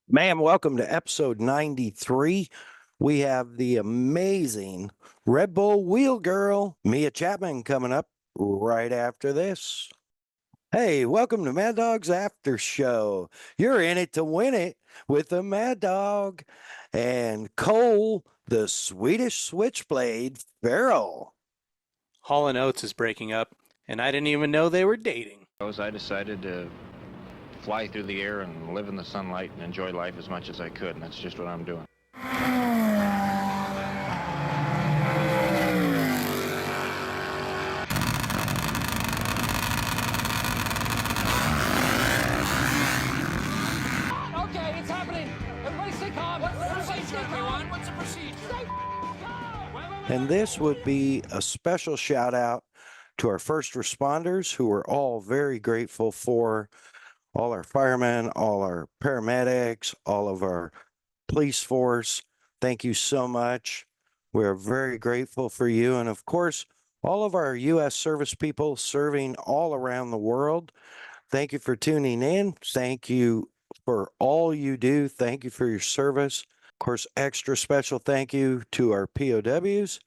Ma'am, welcome to episode 93. We have the amazing Red Bull Wheel Girl, Mia Chapman, coming up right after this. Hey, welcome to Mad Dog's After Show. You're in it to win it with the Mad Dog and Cole, the Swedish Switchblade Farrell. Hall & Oates is breaking up, and I didn't even know they were dating. I decided to fly through the air and live in the sunlight and enjoy life as much as I could, and that's just what I'm doing. Okay, it's happening. Everybody stay calm. Everybody stay calm. What's the procedure? Stay calm. And this would be a special shout out to our first responders, who we're all very grateful for. All our firemen, all our paramedics, all of our police force. Thank you so much. We're very grateful for you. And of course, all of our U.S. service people serving all around the world. Thank you for tuning in. Thank you for all you do. Thank you for your service. Of course, extra special thank you to our POWs,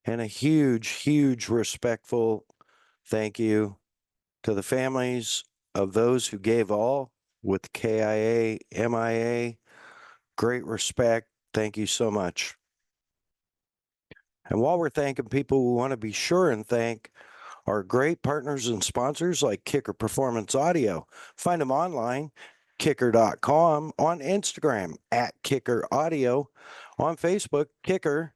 and a huge respectful thank you to the families of those who gave all with KIA, MIA. Great respect. Thank you so much. And while we're thanking people, we want to be sure and thank our great partners and sponsors like Kicker Performance Audio. Find them online, kicker.com, on Instagram at Kicker Audio, on Facebook, Kicker,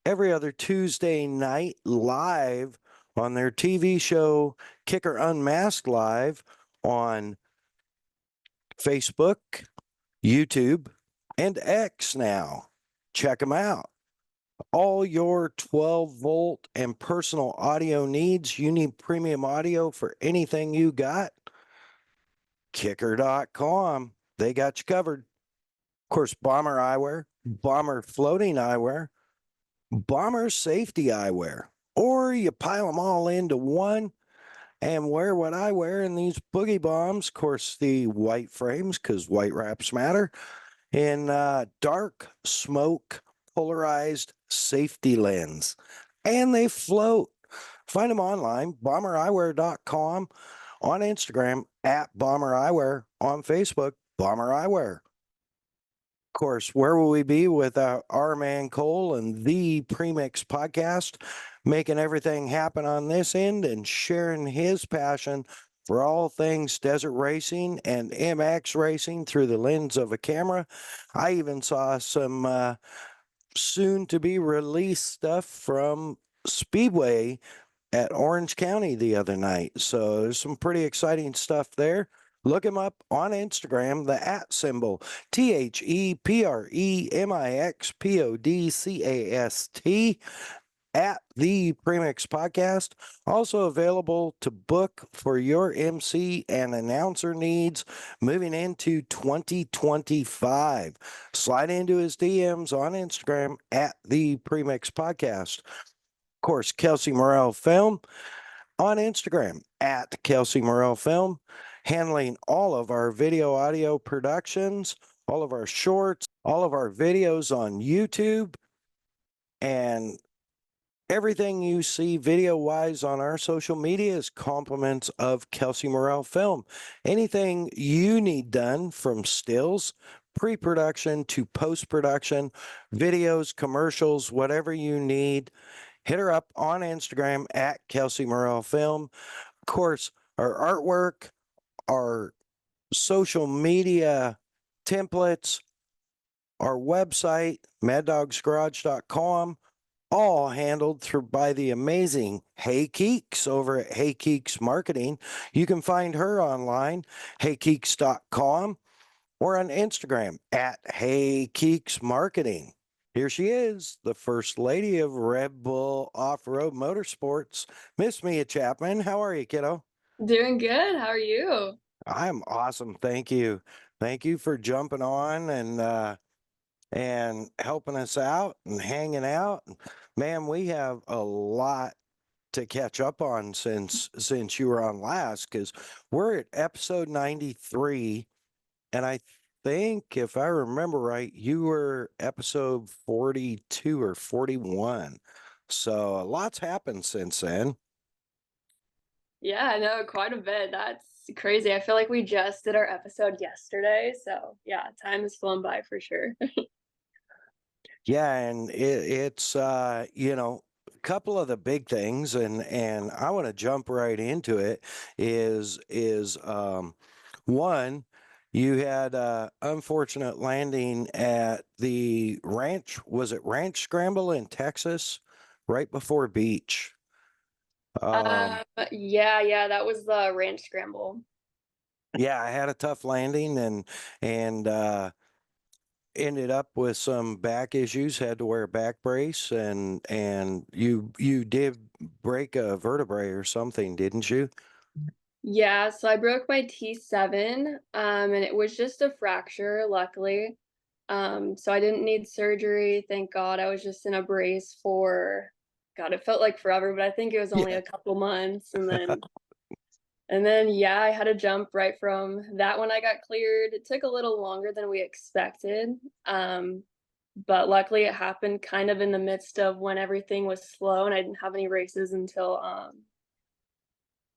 every other Tuesday night live on their TV show, Kicker Unmasked Live, on Facebook, YouTube, and X now. Check them out. All your 12-volt and personal audio needs. You need premium audio for anything you got. Kicker.com. They got you covered. Of course, Bomber Eyewear, Bomber Floating Eyewear, Bomber Safety Eyewear. Or you pile them all into one and wear what I wear in these boogie bombs. Of course, the white frames, because white wraps matter. In dark smoke polarized safety lens. And they float. Find them online, bombereyewear.com, on Instagram, at Bomber Eyewear, on Facebook, Bomber Eyewear. Of course, where will we be without our man Cole and the Premix podcast, making everything happen on this end and sharing his passion for all things desert racing and MX racing through the lens of a camera. I even saw some soon to be released stuff from Speedway at Orange County the other night. So there's some pretty exciting stuff there. Look him up on Instagram, the @ symbol, ThePremixPodcast, at the Premix Podcast. Also available to book for your MC and announcer needs moving into 2025. Slide into his DMs on Instagram at the Premix Podcast. Of course, Kelsey Morrell Film on Instagram at Kelsey Morrell Film, handling all of our video audio productions, all of our shorts, all of our videos on YouTube, and everything you see video-wise on our social media is compliments of Kelsey Morrell Film. Anything you need done, from stills, pre-production to post-production, videos, commercials, whatever you need, hit her up on Instagram at Kelsey Morrell Film. Of course, our artwork, our social media templates, our website, MAddOG'SGarage.com, all handled through by the amazing Hey Keeks over at Hey Keeks Marketing. You can find her online, heykeeks.com, or on Instagram at Hey Keeks Marketing. Here she is, the First Lady of Red Bull Off-Road Motorsports, Miss Mia Chapman. How are you, kiddo? Doing good. How are you? I'm awesome. Thank you. Thank you for jumping on and helping us out and hanging out. Man, we have a lot to catch up on since you were on last, because we're at episode 93, and I think if I remember right, you were episode 42 or 41. So a lot's happened since then. Yeah, I know quite a bit. That's crazy. I feel like we just did our episode yesterday. So yeah, time has flown by for sure. Yeah, and it's a couple of the big things, and I want to jump right into it. Is one, you had a unfortunate landing at the ranch. Was it Ranch Scramble in Texas, right before beach? Um, Yeah, that was the ranch scramble. yeah, I had a tough landing and ended up with some back issues, had to wear a back brace, and you did break a vertebrae or something, didn't you? Yeah, so I broke my T7, and it was just a fracture, luckily. So I didn't need surgery, thank God. I was just in a brace for, God, it felt like forever, but I think it was only Yeah. a couple months, and then yeah, I had to jump right from that when I got cleared. It took a little longer than we expected. Um, but luckily it happened kind of in the midst of when everything was slow and I didn't have any races until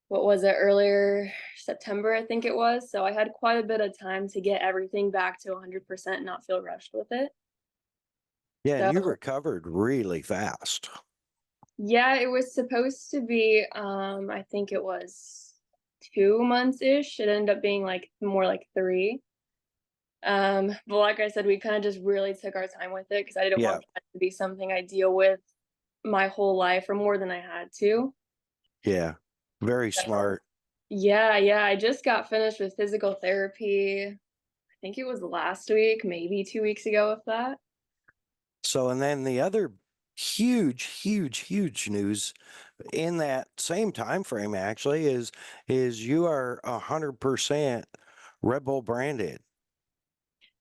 what was it, earlier September, I think it was. So I had quite a bit of time to get everything back to 100% and not feel rushed with it. Yeah, and So you recovered really fast. yeah, it was supposed to be I think it was 2 months-ish. It ended up being like more like three. But like I said, we kind of just really took our time with it because I didn't Yeah, want that to be something I deal with my whole life or more than I had to. yeah, very So smart. yeah, I just got finished with physical therapy. I think it was last week, maybe 2 weeks ago, if that. So, and then the other huge news in that same time frame actually is you are 100% Red Bull branded.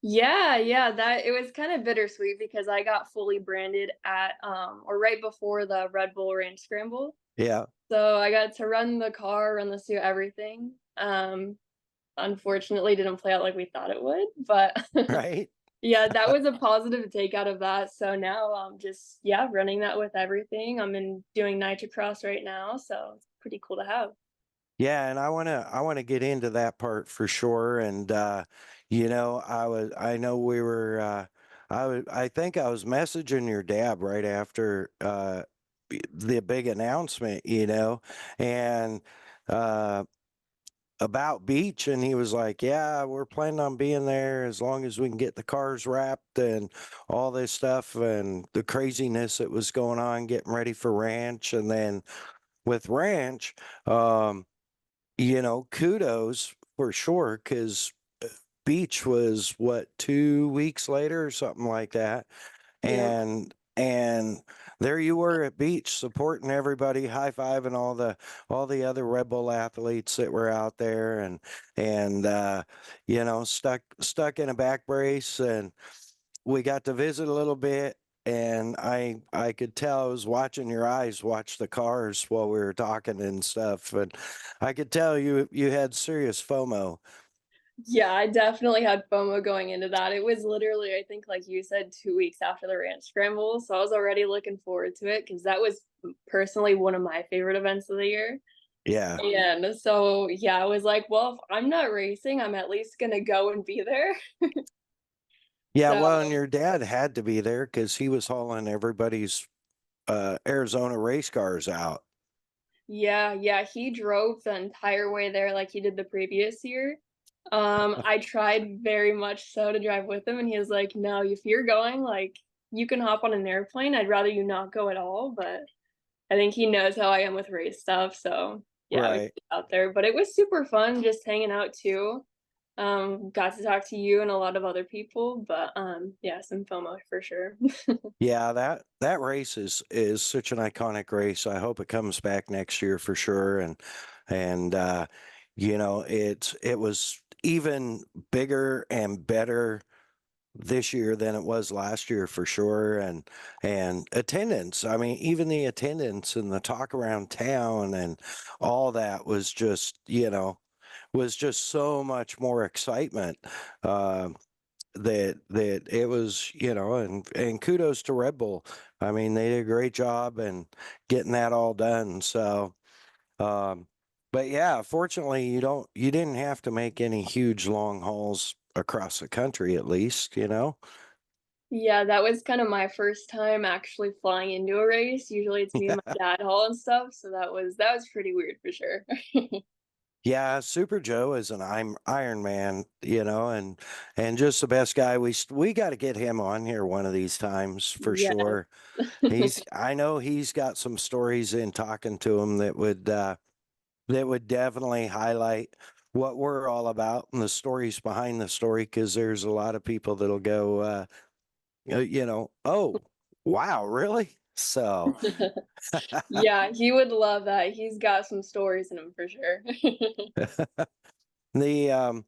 Yeah, that it was kind of bittersweet because I got fully branded at or right before the Red Bull Ranch Scramble. Yeah, So I got to run the car, run the suit, everything. Unfortunately didn't play out like we thought it would, but right. yeah, that was a positive take out of that. So now I'm just yeah, running that with everything. I'm in doing Nitrocross right now, so it's pretty cool to have. Yeah, and I want to get into that part for sure. And I know we were I think I was messaging your dad right after the big announcement, and uh about beach, and he was like, "Yeah, we're planning on being there as long as we can get the cars wrapped and all this stuff and the craziness that was going on getting ready for ranch." And then with ranch, um kudos for sure, because beach was what, 2 weeks later or something like that, Yeah. and there you were at beach supporting everybody, high fiving all the other Red Bull athletes that were out there, and stuck in a back brace, and we got to visit a little bit. And I could tell, I was watching your eyes watch the cars while we were talking and stuff, and I could tell you had serious FOMO. Yeah, I definitely had FOMO going into that. It was literally, I think, like you said, 2 weeks after the ranch scramble. So I was already looking forward to it because that was personally one of my favorite events of the year. Yeah. And so, yeah, I was like, well, if I'm not racing, I'm at least gonna go and be there. Yeah, So, well, and your dad had to be there because he was hauling everybody's Arizona race cars out. yeah, he drove the entire way there like he did the previous year. I tried very much so to drive with him, and he was like, "No, if you're going, like, you can hop on an airplane. I'd rather you not go at all." But I think he knows how I am with race stuff, so yeah, we Right. stayed out there. But it was super fun just hanging out too. Got to talk to you and a lot of other people, but yeah, some FOMO for sure. Yeah, that race is such an iconic race. I hope it comes back next year for sure. And it was even bigger and better this year than it was last year for sure. And attendance, I mean, even the attendance and the talk around town and all that was just so much more excitement. that it was, you know, and kudos to Red Bull. I mean, they did a great job in getting that all done. So, but yeah, fortunately, you didn't have to make any huge long hauls across the country, at least, you know. Yeah, that was kind of my first time actually flying into a race. Usually it's me and my dad haul and stuff, so that was pretty weird for sure. Yeah, Super Joe is an Iron Man, you know, and just the best guy. We got to get him on here one of these times for Yeah. sure. I know he's got some stories in talking to him that would definitely highlight what we're all about and the stories behind the story, because there's a lot of people that'll go, you know, oh, wow, really? So, Yeah, he would love that. He's got some stories in him for sure. the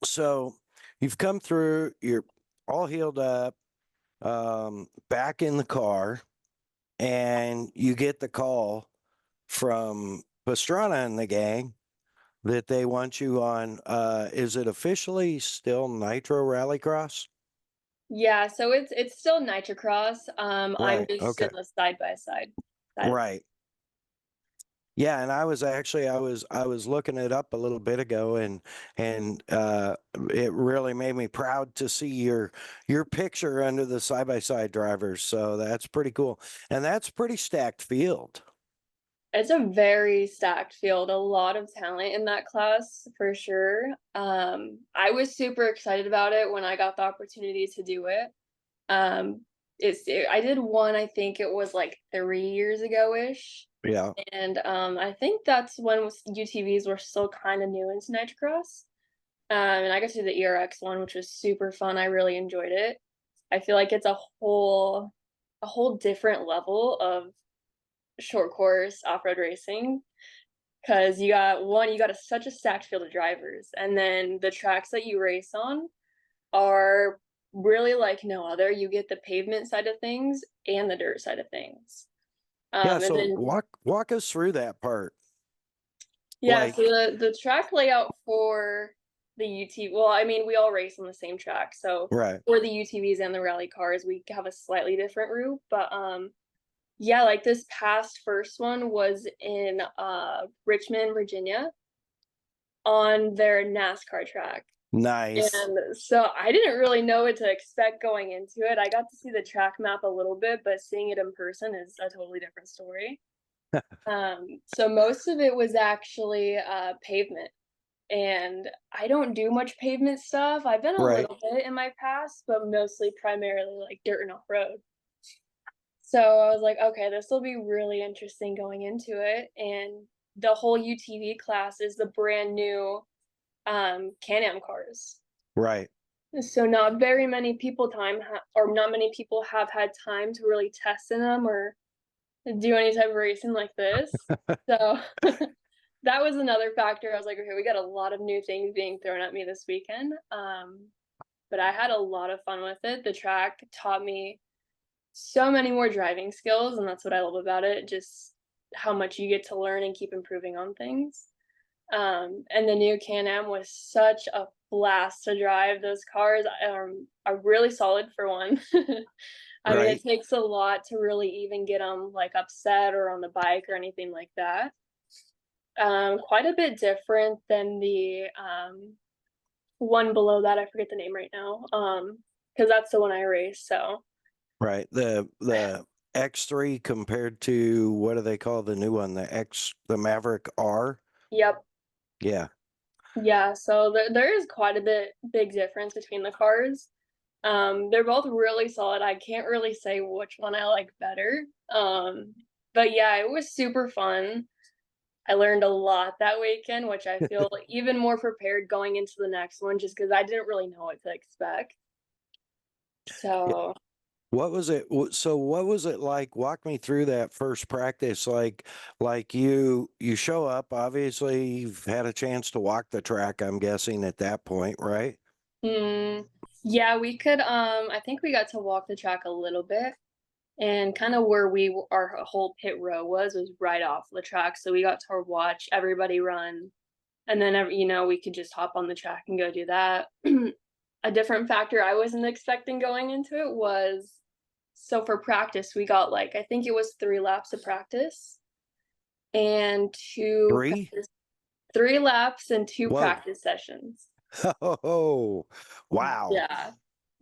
so you've come through, you're all healed up, back in the car, and you get the call from Pastrana and the gang that they want you on, is it officially still Nitro Rallycross? Yeah, so it's still Nitrocross. I'm Right. just in Okay. the side-by-side side. Right. Yeah, and I was looking it up a little bit ago, and it really made me proud to see your picture under the side by side drivers. So that's pretty cool, and that's pretty stacked field. It's a very stacked field, a lot of talent in that class for sure. I was super excited about it when I got the opportunity to do it. Um, I did one, I think it was like 3 years ago-ish. Yeah. And I think that's when UTVs were still kind of new into Nitrocross. And I got to do the ERX one, which was super fun. I really enjoyed it. I feel like it's a whole different level of short course off-road racing, because you got such a stacked field of drivers, and then the tracks that you race on are really like no other. You get the pavement side of things and the dirt side of things. Yeah. And So then walk us through that part. yeah, so Like, the track layout for the UT, well, I mean, we all race on the same track. So right. for the UTVs and the rally cars, we have a slightly different route, but yeah, like this past first one was in Richmond, Virginia on their NASCAR track. Nice. And so I didn't really know what to expect going into it. I got to see the track map a little bit, but seeing it in person is a totally different story. So most of it was actually pavement. And I don't do much pavement stuff. I've done a Right. little bit in my past, but mostly primarily like dirt and off-road. So I was like, okay, this will be really interesting going into it. And the whole UTV class is the brand new Can-Am cars. Right. So not very many people or not many people have had time to really test in them or do any type of racing like this. So that was another factor. I was like, okay, we got a lot of new things being thrown at me this weekend. But I had a lot of fun with it. The track taught me so many more driving skills, and that's what I love about it, just how much you get to learn and keep improving on things. And the new Can-Am was such a blast to drive. Those cars are really solid for one. I mean, Right. it takes a lot to really even get them like upset or on the bike or anything like that. Quite a bit different than the one below that. I forget the name right now. Because that's the one I race. So Right. The X3 compared to, what do they call the new one? The Maverick R. yep. Yeah. Yeah, so there is quite a big difference between the cars. They're both really solid. I can't really say which one I like better. But yeah, it was super fun. I learned a lot that weekend, which I feel even more prepared going into the next one, just because I didn't really know what to expect. So What was it? So what was it like? Walk me through that first practice. Like you show up, obviously you've had a chance to walk the track, I'm guessing at that point, right? yeah, we could I think we got to walk the track a little bit, and kind of where our whole pit row was right off the track, so we got to watch everybody run, and then we could just hop on the track and go do that. a different factor I wasn't expecting going into it was, so for practice, we got like, I think it was 3 laps of practice and 2 3? 3 laps and 2 Whoa. practice sessions. Oh, wow. Yeah.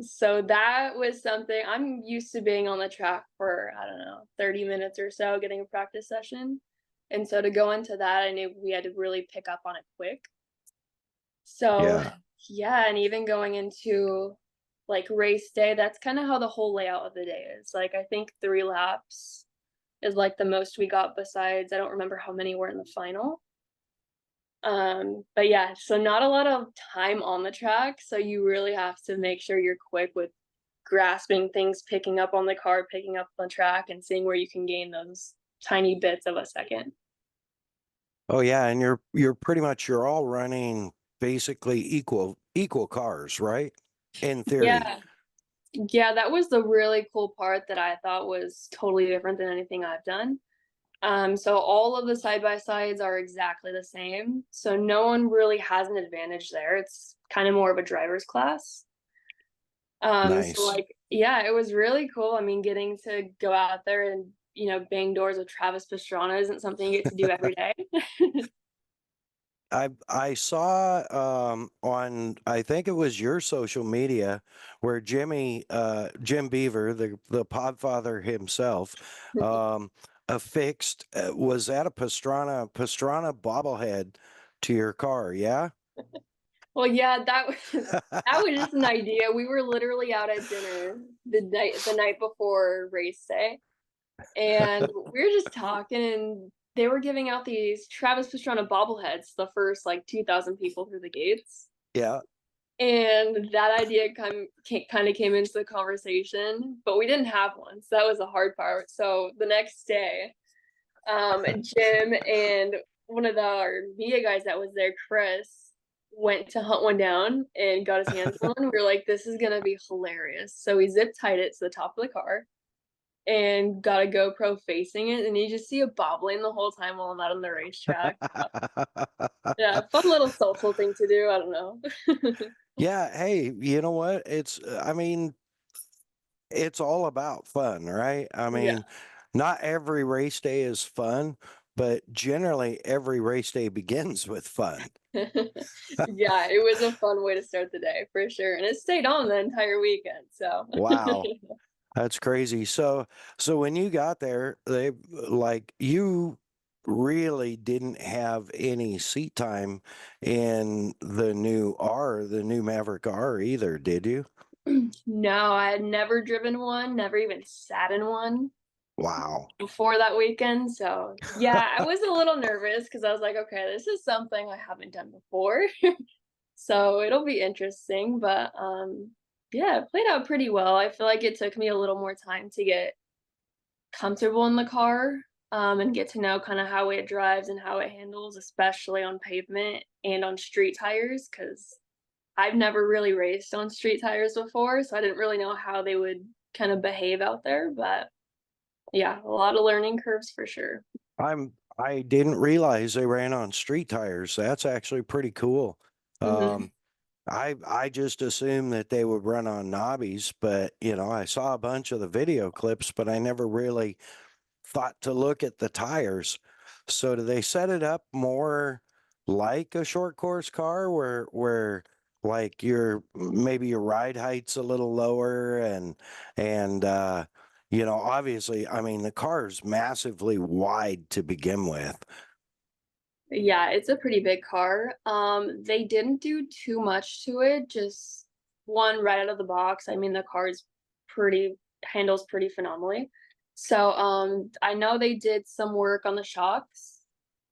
So that was something I'm used to being on the track for, I don't know, 30 minutes or so, getting a practice session. And so to go into that, I knew we had to really pick up on it quick. So, Yeah. yeah, and even going into like race day, that's kind of how the whole layout of the day is. Like, I think 3 laps is like the most we got, besides, I don't remember how many were in the final. But yeah, so not a lot of time on the track, so you really have to make sure you're quick with grasping things, picking up on the car, picking up the track, and seeing where you can gain those tiny bits of a second. Oh yeah, and you're all running basically equal cars, right? In theory. Yeah. Yeah, that was the really cool part that I thought was totally different than anything I've done. So all of the side by sides are exactly the same. So no one really has an advantage there. It's kind of more of a driver's class. So Nice. like, yeah, it was really cool. I mean, getting to go out there and, bang doors with Travis Pastrana isn't something you get to do every day. I saw on, I think it was your social media, where Jim Beaver, the Podfather himself, affixed, was that a Pastrana bobblehead to your car? Yeah. Well, yeah, that was just an idea. We were literally out at dinner the night before race day, and we were just talking, and they were giving out these Travis Pastrana bobbleheads, the first like 2,000 people through the gates. Yeah. And that idea kind of came into the conversation, but we didn't have one, so that was the hard part. So the next day, Jim and one of our media guys that was there, Chris, went to hunt one down and got his hands on one. We were like, this is gonna be hilarious. So we zip tied it to the top of the car and got a GoPro facing it, and you just see it bobbling the whole time while I'm out on the racetrack. Yeah, fun little social thing to do. I don't know. Yeah, hey, you know what? I mean, it's all about fun, right? I Yeah. mean, not every race day is fun, but generally every race day begins with fun. Yeah, it was a fun way to start the day for sure. And it stayed on the entire weekend. So Wow, that's crazy. So when you got there, you really didn't have any seat time in the new Maverick R either, did you? no, I had never driven one, never even sat in one Wow. before that weekend. So yeah, I was a little nervous because I was like, okay, this is something I haven't done before. So it'll be interesting. But yeah, it played out pretty well. I feel like it took me a little more time to get comfortable in the car, and get to know kind of how it drives and how it handles, especially on pavement and on street tires, because I've never really raced on street tires before, so I didn't really know how they would kind of behave out there. But yeah, a lot of learning curves for sure. I didn't realize they ran on street tires. That's actually pretty cool. Hmm. Um, I just assumed that they would run on knobbies, but I saw a bunch of the video clips, but I never really thought to look at the tires. So do they set it up more like a short course car where like maybe your ride height's a little lower and obviously, I mean, the car's massively wide to begin with. Yeah, it's a pretty big car. They didn't do too much to it, just one right out of the box. I mean, the car's pretty handles pretty phenomenally. So, I know they did some work on the shocks,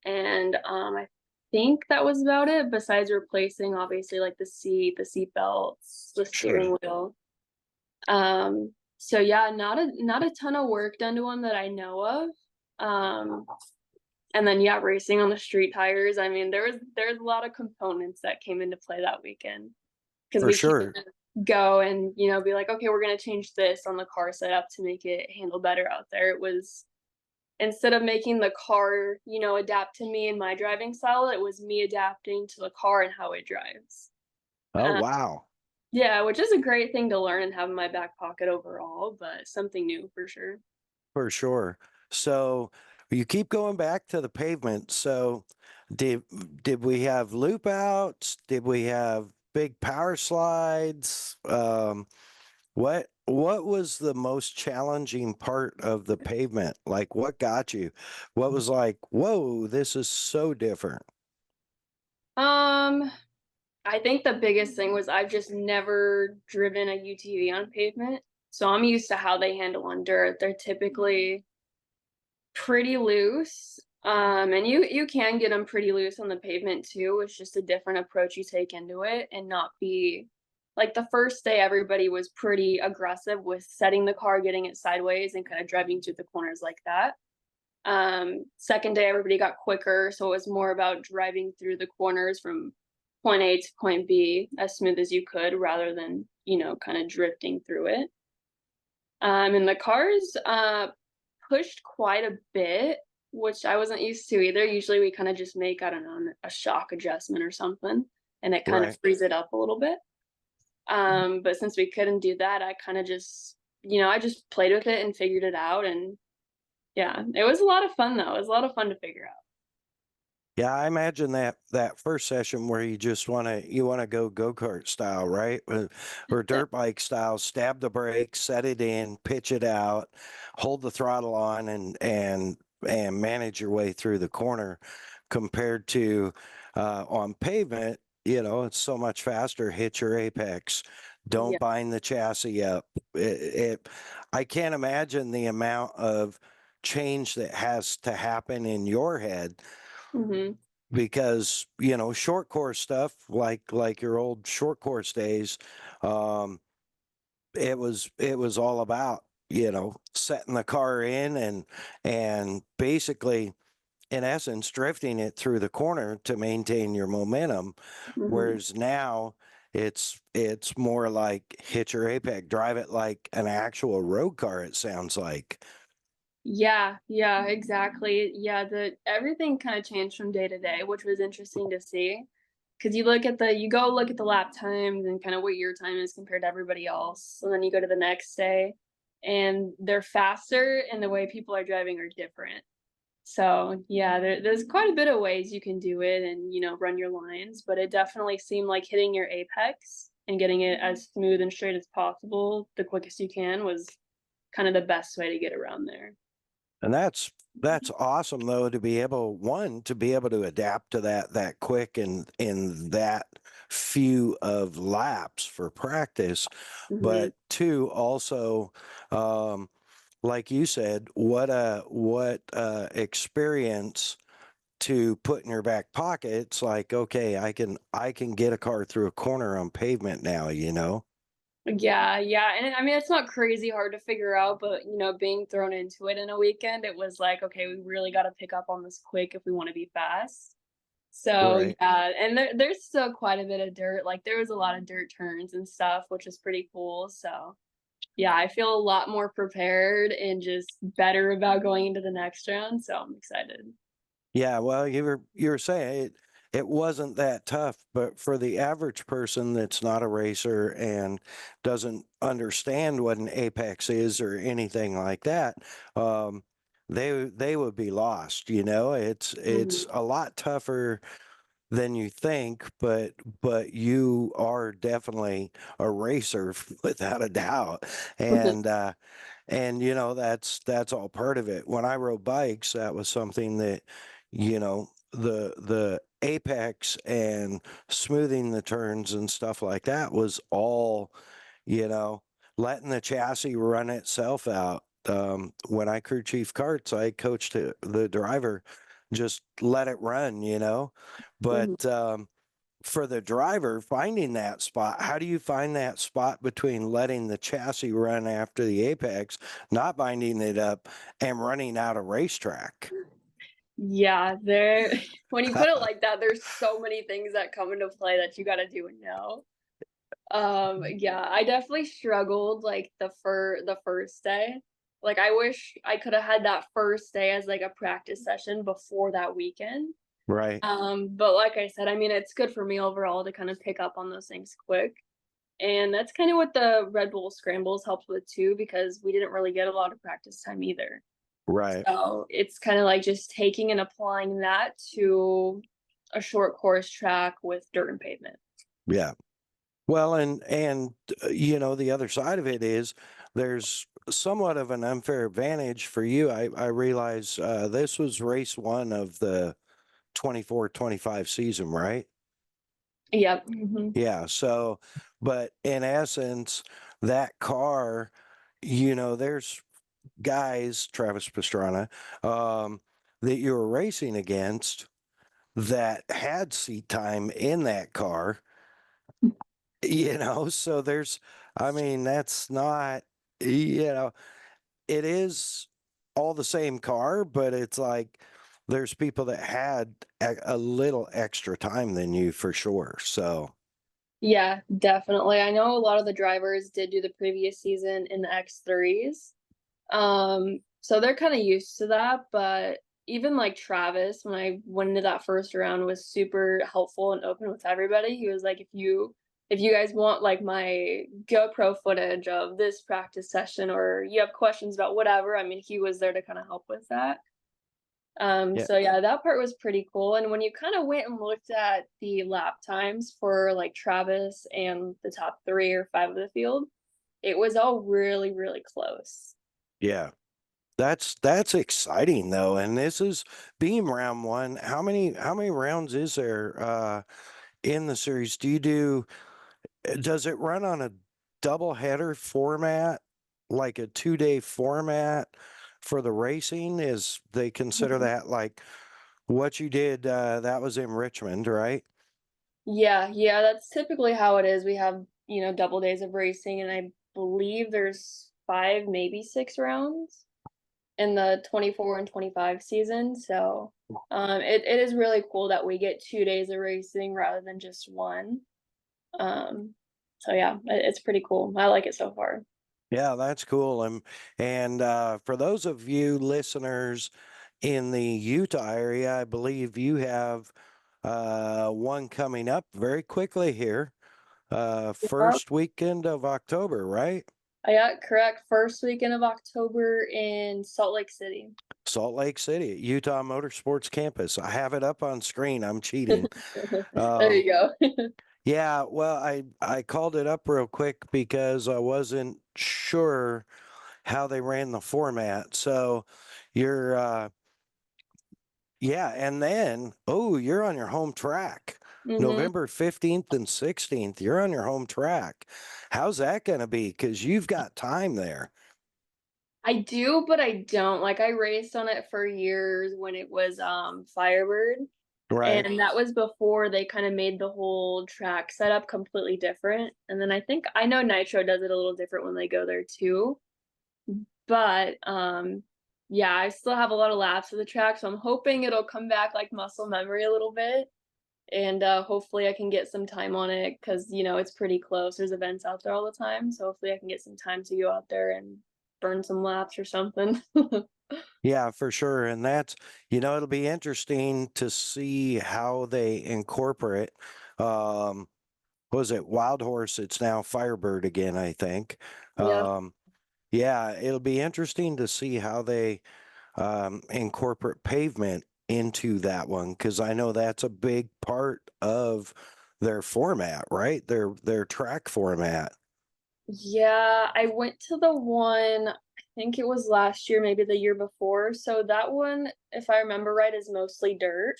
and I think that was about it. Besides replacing, obviously, like the seat belts, the Sure. steering wheel. So yeah, not a ton of work done to one that I know of. Um, and then yeah, racing on the street tires. I mean, there's a lot of components that came into play that weekend because For we can't sure. go and be like, okay, we're gonna change this on the car setup to make it handle better out there. It was, instead of making the car adapt to me and my driving style, it was me adapting to the car and how it drives. Oh, Uh, wow. Yeah, which is a great thing to learn and have in my back pocket overall, but something new for sure. For sure. So you keep going back to the pavement. So did did we have loop outs? Did we have big power slides? What was the most challenging part of the pavement? Like what got you? What was like, whoa, this is so different. Um, I think the biggest thing was I've just never driven a UTV on pavement. So I'm used to how they handle on dirt. They're typically pretty loose. And you can get them pretty loose on the pavement too. It's just a different approach you take into it and not be like the first day everybody was pretty aggressive with setting the car, getting it sideways and kind of driving through the corners like that. Second day everybody got quicker, so it was more about driving through the corners from point A to point B as smooth as you could rather than, kind of drifting through it. And the cars pushed quite a bit, which I wasn't used to either. Usually we kind of just make, I don't know, a shock adjustment or something, and it kind of Right. frees it up a little bit. But since we couldn't do that, I kind of just, I just played with it and figured it out. And yeah, it was a lot of fun though. It was a lot of fun to figure out. Yeah, I imagine that first session where you just want to go-kart style, right? Or dirt bike style, stab the brakes, set it in, pitch it out, hold the throttle on and manage your way through the corner compared to on pavement, it's so much faster, hit your apex, don't Yeah. bind the chassis up. I can't imagine the amount of change that has to happen in your head Mhm. because short course stuff like your old short course days, um it was all about setting the car in and basically in essence drifting it through the corner to maintain your momentum, Mhm. whereas now it's more like hit your apex, drive it like an actual road car, it sounds like. Yeah, yeah, exactly. Yeah, the everything kind of changed from day to day, which was interesting to see. Because you go look at the lap times and kind of what your time is compared to everybody else. And then you go to the next day and they're faster and the way people are driving are different. So yeah, there's quite a bit of ways you can do it and, run your lines, but it definitely seemed like hitting your apex and getting it as smooth and straight as possible, the quickest you can was kind of the best way to get around there. And that's awesome though, to be able, one, to be able to adapt to that quick and in that few of laps for practice, Mhm. but two, also, um, like you said, what experience to put in your back pocket. It's like, okay, I can get a car through a corner on pavement now. Yeah, yeah, and I mean, it's not crazy hard to figure out, but, being thrown into it in a weekend, it was like, "Okay, we really gotta pick up on this quick if we wanna be fast." So, Right. yeah, and there's still quite a bit of dirt, like, there was a lot of dirt turns and stuff, which is pretty cool, so, yeah, I feel a lot more prepared and just better about going into the next round, so I'm excited. Yeah, well, you were saying it wasn't that tough, but for the average person that's not a racer and doesn't understand what an apex is or anything like that, um, they would be lost. It's Mhm. a lot tougher than you think, but you are definitely a racer without a doubt, and that's all part of it. When I rode bikes, that was something that the apex and smoothing the turns and stuff like that was all you know letting the chassis run itself out. When I crew chief karts, I coached the driver, just let it run. Mhm. But for the driver, finding that spot, how do you find that spot between letting the chassis run after the apex, not binding it up, and running out a racetrack? Yeah, there when you put it like that, there's so many things that come into play that you gotta do and know. Yeah, I definitely struggled like the first day. Like I wish I could have had that first day as like a practice session before that weekend. Right. But like I said, I mean it's good for me overall to kind of pick up on those things quick. And that's kind of what the Red Bull scrambles helped with too, because we didn't really get a lot of practice time either. Right. So it's kind of like just taking and applying that to a short course track with dirt and pavement. Yeah. Well, and you know, the other side of it is there's somewhat of an unfair advantage for you. I realize this was race one of the 24-25 season, right? Yep. Hmm. Yeah. So, but in essence, that car, you know, there's guys, Travis Pastrana, that you were racing against that had seat time in that car, you know, so there's, I mean, that's not, you know, it is all the same car, but it's like there's people that had a little extra time than you for sure. So, Yeah, definitely. I know a lot of the drivers did do the previous season in the X3s. So they're kind of used to that, but even like Travis, when I went into that first round, was super helpful and open with everybody. He was like, if you guys want like my GoPro footage of this practice session, or you have questions about whatever, I mean, he was there to kind of help with that. yeah. So yeah, that part was pretty cool. And when you kind of went and looked at the lap times for like Travis and the top 3 or 5 of the field, it was all really, really close. Yeah. That's exciting though. And this is Beam round one. How many rounds is there in the series? Does it run on a double header format, like a 2-day format for the racing? Is they consider Mhm. that like what you did that was in Richmond, right? Yeah, yeah, that's typically how it is. We have, double days of racing, and I believe there's 5, maybe 6 rounds in the 24 and 25 season. So, it is really cool that we get 2 days of racing rather than just one. Um, so yeah, it's pretty cool. I like it so far. Yeah, that's cool. And for those of you listeners in the Utah area, I believe you have one coming up very quickly here, Yep. first weekend of October, right? Yeah, correct. First weekend of October in Salt Lake City. Salt Lake City, Utah Motorsports Campus. I have it up on screen. I'm cheating. There Um, you go. yeah, well, I called it up real quick because I wasn't sure how they ran the format. So you're yeah, and then you're on your home track. Hmm. November 15th and 16th, you're on your home track. How's that going to be? Because you've got time there. I do, but I don't. Like, I raced on it for years when it was Firebird, Right. and that was before they kind of made the whole track setup completely different. And then I know Nitro does it a little different when they go there too. But yeah, I still have a lot of laps of the track, so I'm hoping it'll come back like muscle memory a little bit. And hopefully I can get some time on it, because it's pretty close. There's events out there all the time, so hopefully I can get some time to go out there and burn some laps or something. Yeah, for sure. And that's, it'll be interesting to see how they incorporate, um, what was it, Wild Horse? It's now Firebird again, I think. Yeah. Yeah, it'll be interesting to see how they incorporate pavement into that one, because I know that's a big part of their format, right? Their track format. Yeah, I went to the one, I think it was last year, maybe the year before. So that one, if I remember right, is mostly dirt.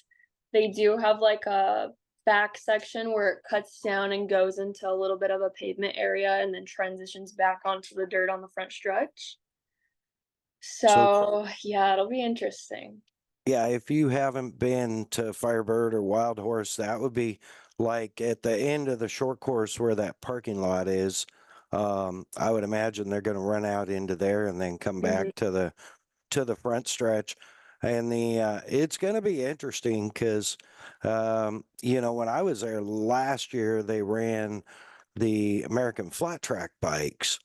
They do have like a back section where it cuts down and goes into a little bit of a pavement area and then transitions back onto the dirt on the front stretch. So So yeah, it'll be interesting. yeah, if you haven't been to Firebird or Wild Horse, that would be like at the end of the short course where that parking lot is. I would imagine they're going to run out into there and then come Mhm. back to the front stretch. And it's going to be interesting because when I was there last year, they ran the American flat track bikes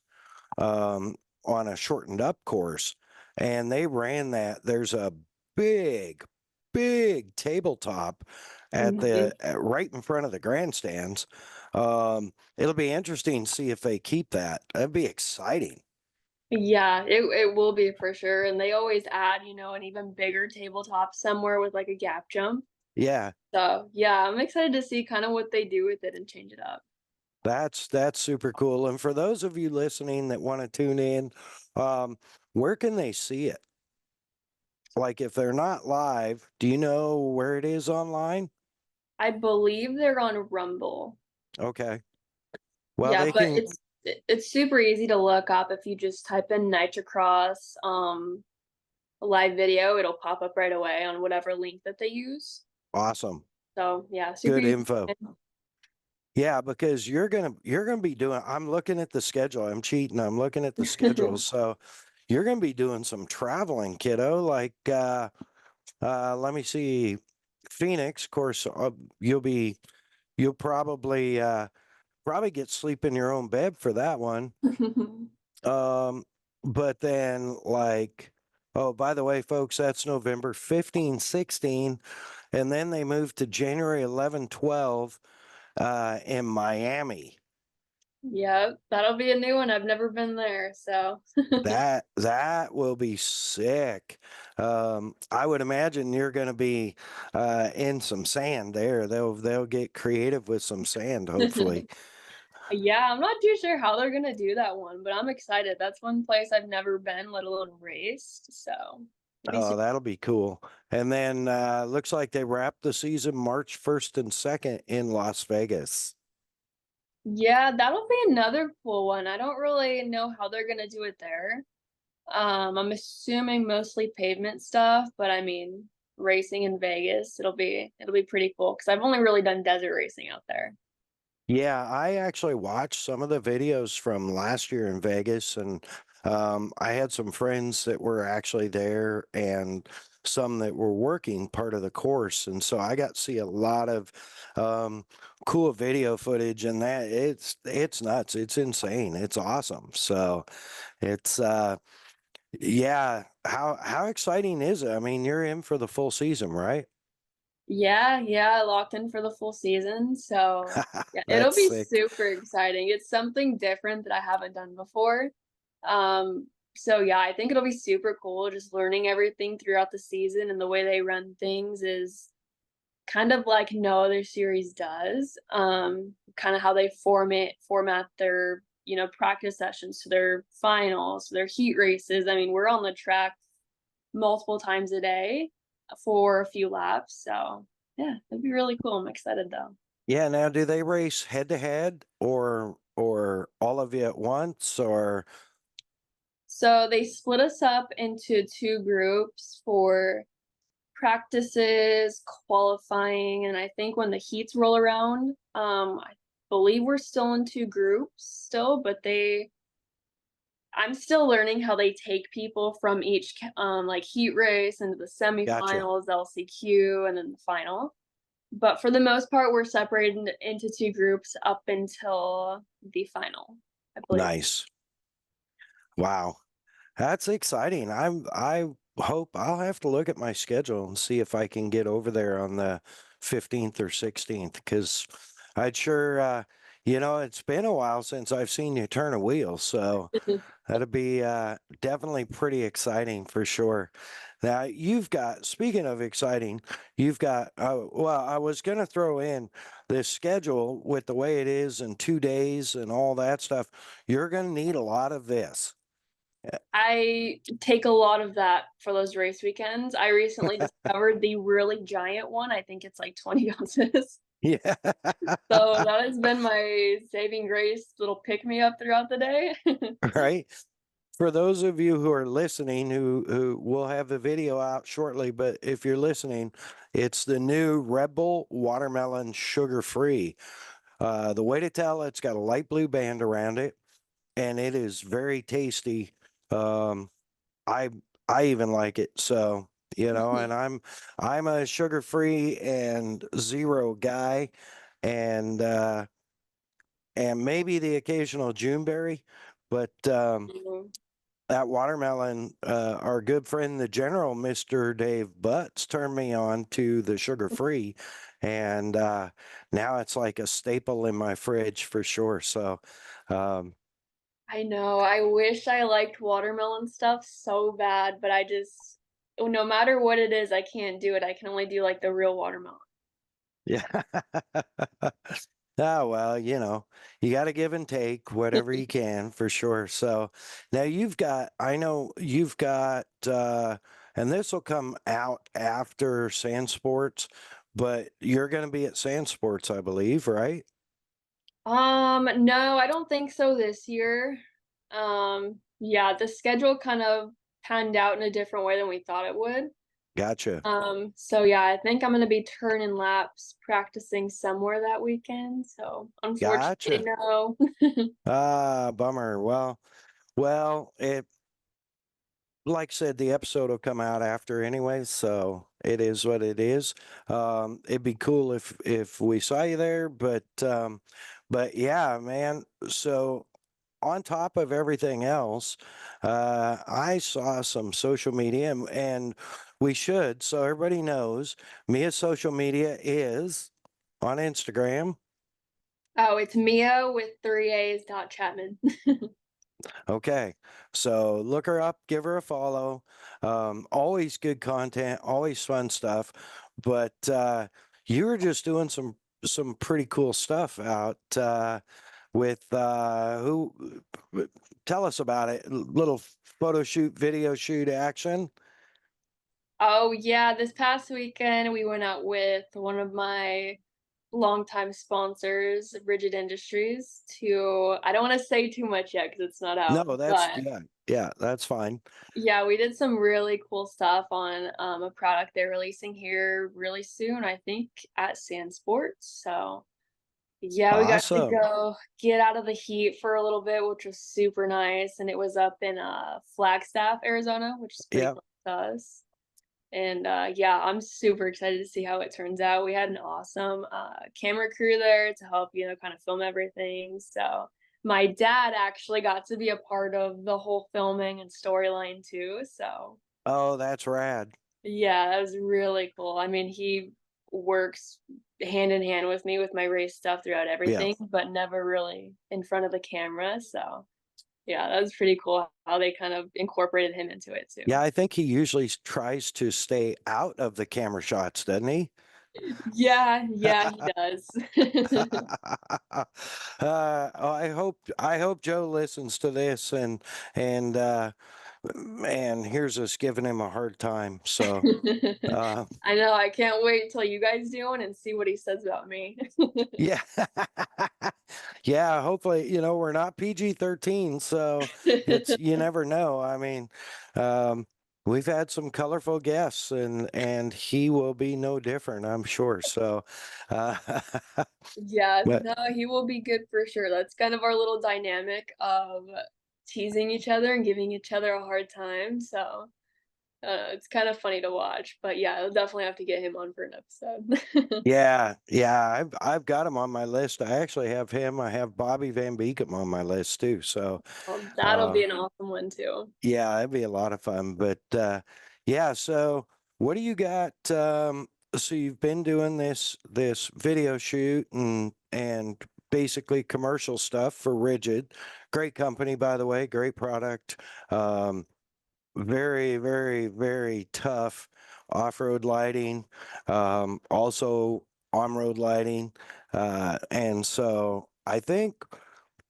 um, on a shortened up course, and they ran that. There's a big, big tabletop at Mhm. right in front of the grandstands. It'll be interesting to see if they keep that. That'd be exciting. Yeah, it will be for sure, and they always add, an even bigger tabletop somewhere with, like, a gap jump. Yeah, So, yeah, I'm excited to see kinda what they do with it and change it up. that's super cool. And for those of you listening that want to tune in, um, where can they see it? Like if they're not live, do you know where it is online? I believe they're on Rumble. Okay. Well, Yeah, they but can. it's super easy to look up if you just type in Nitrocross, live video, it'll pop up right away on whatever link that they use. Awesome. So, yeah, super Good easy. info. Yeah, because you're gonna be doing. I'm looking at the schedule. I'm cheating. I'm looking at the schedule. So you're gonna be doing some traveling, kiddo. Like, let me see, Phoenix. Of course, you'll probably get sleep in your own bed for that one. Um, but then like, oh, by the way, folks, that's November 15, 16, and then they moved to January 11, 12 in Miami. Yep, that'll be a new one, I've never been there, so That will be sick. I would imagine you're going to be in some sand there. They'll get creative with some sand, hopefully. Yeah, I'm not too sure how they're gonna do that one, but I'm excited. That's one place I've never been, let alone raced, so it'll be Oh, super. that'll be cool. And then looks like they wrapped the season March 1st and 2nd in Las Vegas. Yeah, that'll be another cool one. I don't really know how they're gonna do it there. I'm assuming mostly pavement stuff, but I mean, racing in Vegas, it'll be pretty cool because I've only really done desert racing out there. Yeah, I actually watched some of the videos from last year in Vegas, and I had some friends that were actually there and some that were working part of the course. And so I got to see a lot of um, cool video footage, and that it's nuts. It's insane. It's awesome. So it's yeah, how exciting is it? I mean, you're in for the full season, right? Yeah, yeah, locked in for the full season. So yeah, it'll That's be sick. super exciting. It's something different that I haven't done before. So yeah, I think it'll be super cool just learning everything throughout the season, and the way they run things is kind of like no other series does. Kind of how they format their, practice sessions to their finals, their heat races. I mean, we're on the track multiple times a day for a few laps. So yeah, it'd be really cool. I'm excited though. Yeah, now do they race head to head or all of you at once or So they split us up into two groups for practices, qualifying, and I think when the heats roll around, I believe we're still in two groups still, but I'm still learning how they take people from each like heat race into the gotcha. semifinals, LCQ, and then the final. But for the most part, we're separated into two groups up until the final, I believe. Nice. Wow. That's exciting. I hope I'll have to look at my schedule and see if I can get over there on the 15th or 16th because I'd sure it's been a while since I've seen you turn a wheel, so that'd be definitely pretty exciting for sure. Now, speaking of exciting, you've got, well, I was going to throw in this schedule with the way it is in 2 days and all that stuff. You're going to need a lot of this. I take a lot of that for those race weekends. I recently discovered the really giant one. I think it's like 20 ounces. Yeah. So that has been my saving grace little pick me up throughout the day. Right. For those of you who are listening, who will have the video out shortly, but if you're listening, it's the new redbull watermelon sugar free. The way to tell, it's got a light blue band around it, and it is very tasty. Um, I I even like it. So, and I'm a sugar free and zero guy, and maybe the occasional Juneberry, but Mhm. that watermelon, our good friend, the general, Mr. Dave Butts, turned me on to the sugar free. and now it's like a staple in my fridge for sure. So, I know. I wish I liked watermelon stuff so bad, but no matter what it is, I can't do it. I can only do like the real watermelon. yeah. Oh, well, you got to give and take whatever you can for sure. So now I know you've got, and this will come out after Sand Sports, but you're going to be at Sand Sports, I believe, right? No, I don't think so this year. Yeah, the schedule kind of panned out in a different way than we thought it would. Gotcha. So yeah, I think I'm gonna be turning laps practicing somewhere that weekend. So unfortunately, Gotcha. no. Ah, bummer. Well, like I said, the episode will come out after anyway, so it is what it is. It'd be cool if we saw you there, but yeah, man. So on top of everything else, I saw some social media, and we should, so everybody knows, Mia's social media is on Instagram. Oh, it's Mia with 3 A's dot Chapman. Okay, so look her up, give her a follow. Always good content, always fun stuff. But you were just doing some pretty cool stuff out with who? Tell us about it. Little photo shoot, video shoot action. Oh yeah, this past weekend we went out with one of my longtime sponsors, Rigid Industries, to I don't want to say too much yet because it's not out, No, that's but yeah, that's fine. yeah, we did some really cool stuff on a product they're releasing here really soon, I think at Sand Sports. So yeah, we got to Awesome. go get out of the heat for a little bit, which was super nice. And it was up in Flagstaff, Arizona, which is pretty Yeah. close to us. And yeah, I'm super excited to see how it turns out. We had an awesome camera crew there to help, kind of film everything. So my dad actually got to be a part of the whole filming and storyline too. So Oh, that's rad. yeah, that was really cool. I mean, he works hand in hand with me with my race stuff throughout Yeah. everything, but never really in front of the camera. So yeah, that was pretty cool how they kind of incorporated him into it too. Yeah, I think he usually tries to stay out of the camera shots, doesn't he? Yeah, yeah, he does. I hope Joe listens to this and man, here's us giving him a hard time. So uh, I know, I can't wait till you guys do one and see what he says about me. yeah, yeah. Hopefully, we're not PG-13, so you never know. I mean, um, we've had some colorful guests, and he will be no different, I'm sure. So, uh, Yeah, but no, he will be good for sure. That's kind of our little dynamic of teasing each other and giving each other a hard time. So it's kind of funny to watch. But yeah, I'll definitely have to get him on for an episode. yeah, I've got him on my list. I actually have him. I have Bobby Van Beekem on my list too. So, Well, that'll uh, be an awesome one too. yeah, it'd be a lot of fun. But yeah, so what do you got? So you've been doing this video shoot and basically commercial stuff for Rigid. Great company, by the way, great product. Very, very, very tough off-road lighting, also on-road lighting. And so I think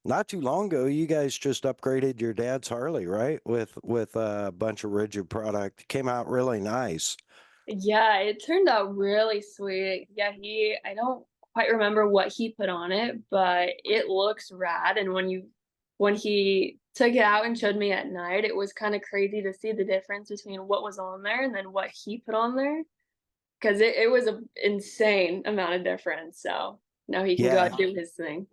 not too long ago, you guys just upgraded your dad's Harley, right? With a bunch of Rigid product. Came out really nice. Yeah, it turned out really sweet. Yeah, I don't quite remember what he put on it, but it looks rad. And when he took it out and showed me at night, it was kind of crazy to see the difference between what was on there and then what he put on there. Because it was an insane amount of difference. So now he can go Yeah, out and do his thing.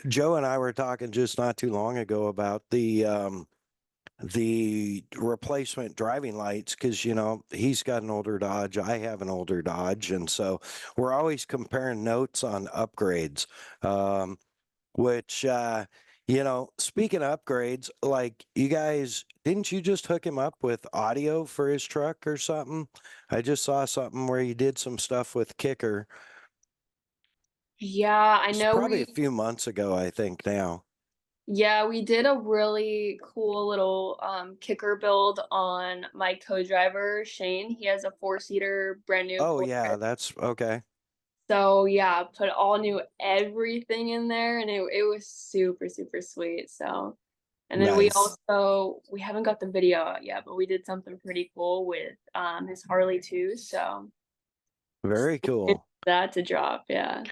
Joe and I were talking just not too long ago about the replacement driving lights because he's got an older Dodge, I have an older Dodge, and so we're always comparing notes on upgrades, which You know, speaking of upgrades, like you guys, didn't you just hook him up with audio for his truck or something? I just saw something where you did some stuff with Kicker. Yeah, I It's know probably a few months ago, I think now. yeah, we did a really cool little kicker build on my co-driver, Shane. He has a four-seater brand new Oh Polaris. yeah, that's okay. So yeah, put all new everything in there and it was super, super sweet. So and then we Nice. also we haven't got the video out yet, but we did something pretty cool with his Harley too. So Very cool. that to drop, yeah.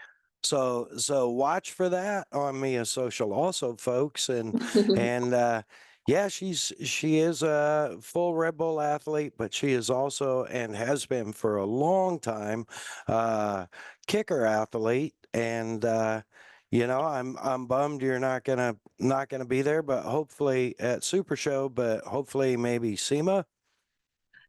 So watch for that on Mia's social also, folks. And yeah, she is a full Red Bull athlete, but she is also and has been for a long time kicker athlete. And you know, I'm bummed you're not gonna be there, but hopefully at Super Show, but hopefully maybe SEMA.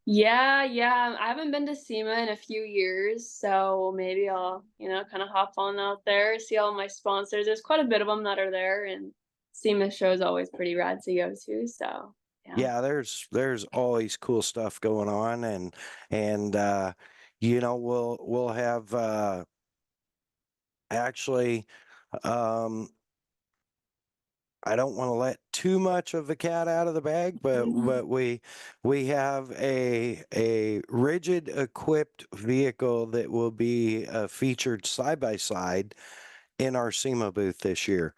Yeah, yeah. I haven't been to SEMA in a few years, so maybe I'll, kind of hop on out there, see all my sponsors. There's quite a bit of them that are there, and SEMA show is always pretty rad to go to. So, yeah. Yeah, there's always cool stuff going on, and you know, we'll have actually um I don't want to let too much of the cat out of the bag, but we have a rigid equipped vehicle that will be featured side by side in our SEMA booth this year.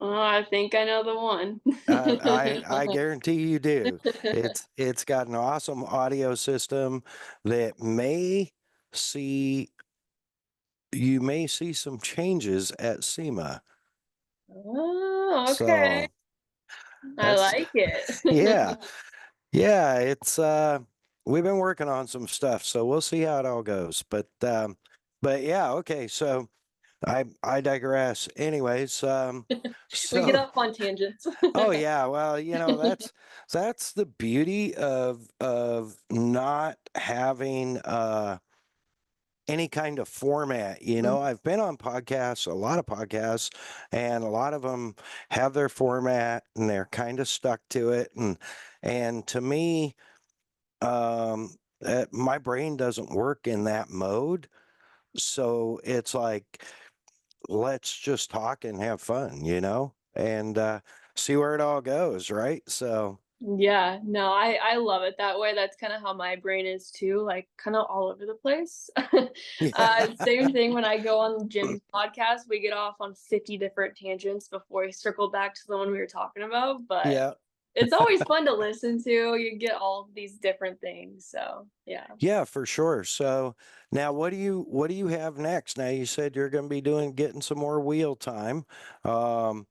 Oh, I think I know the one. I guarantee you do. It's got an awesome audio system that see you may see some changes at SEMA. Oh, okay. So I that's like it. yeah. Yeah, it's we've been working on some stuff, so we'll see how it all goes. But yeah, okay, so I digress. Anyways, We get so off on tangents. oh yeah, well, you know, that's the beauty of not having any kind of format. You know, I've been on podcasts, a lot of podcasts, and a lot of them have their format and they're kind of stuck to it. And to me, my brain doesn't work in that mode. So it's like, let's just talk and have fun, you know, and see where it all goes, right? So, Yeah, no, I love it that way. That's kind of how my brain is too, like kind of all over the place. yeah, Same thing when I go on Jim's podcast, we get off on 50 different tangents before we circle back to the one we were talking about, but yeah, it's always fun to listen to. You get all these different things. So, yeah. yeah, for sure. So now what do you have next? Now you said you're going to be getting some more wheel time. Um,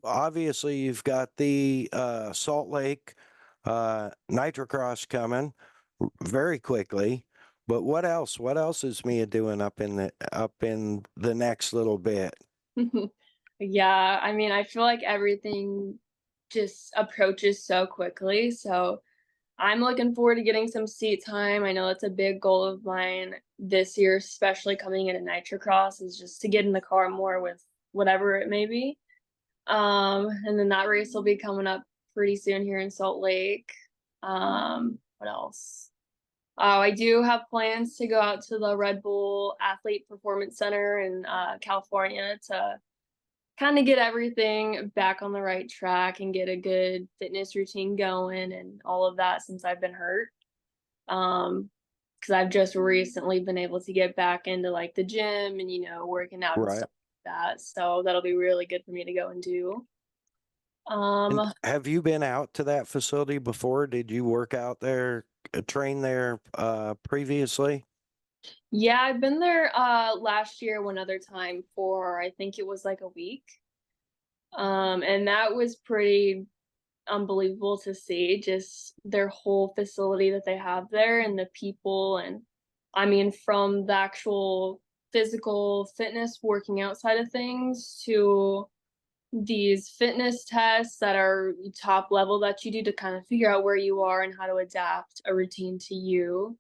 obviously you've got the Salt Lake Nitrocross coming very quickly, but what else? What else is Mia doing up in the next little bit? Yeah, I mean, I feel like everything just approaches so quickly. So, I'm looking forward to getting some seat time. I know it's a big goal of mine this year, especially coming into Nitrocross, is just to get in the car more with whatever it may be. And then that race will be coming up pretty soon here in Salt Lake. What else? Oh, I do have plans to go out to the Red Bull Athlete Performance Center in California to kind of get everything back on the right track and get a good fitness routine going and all of that since I've been hurt. Because I've just recently been able to get back into like the gym and working out and Right. stuff like that. So that'll be really good for me to go and do. And Um, have you been out to that facility before? Did you work out there, train there previously? yeah, I've been there last year one other time for I think it was like a week. And that was pretty unbelievable to see just their whole facility that they have there and the people and I mean from the actual physical fitness working outside of things to these fitness tests that are top level that you do to kind of figure out where you are and how to adapt a routine to you.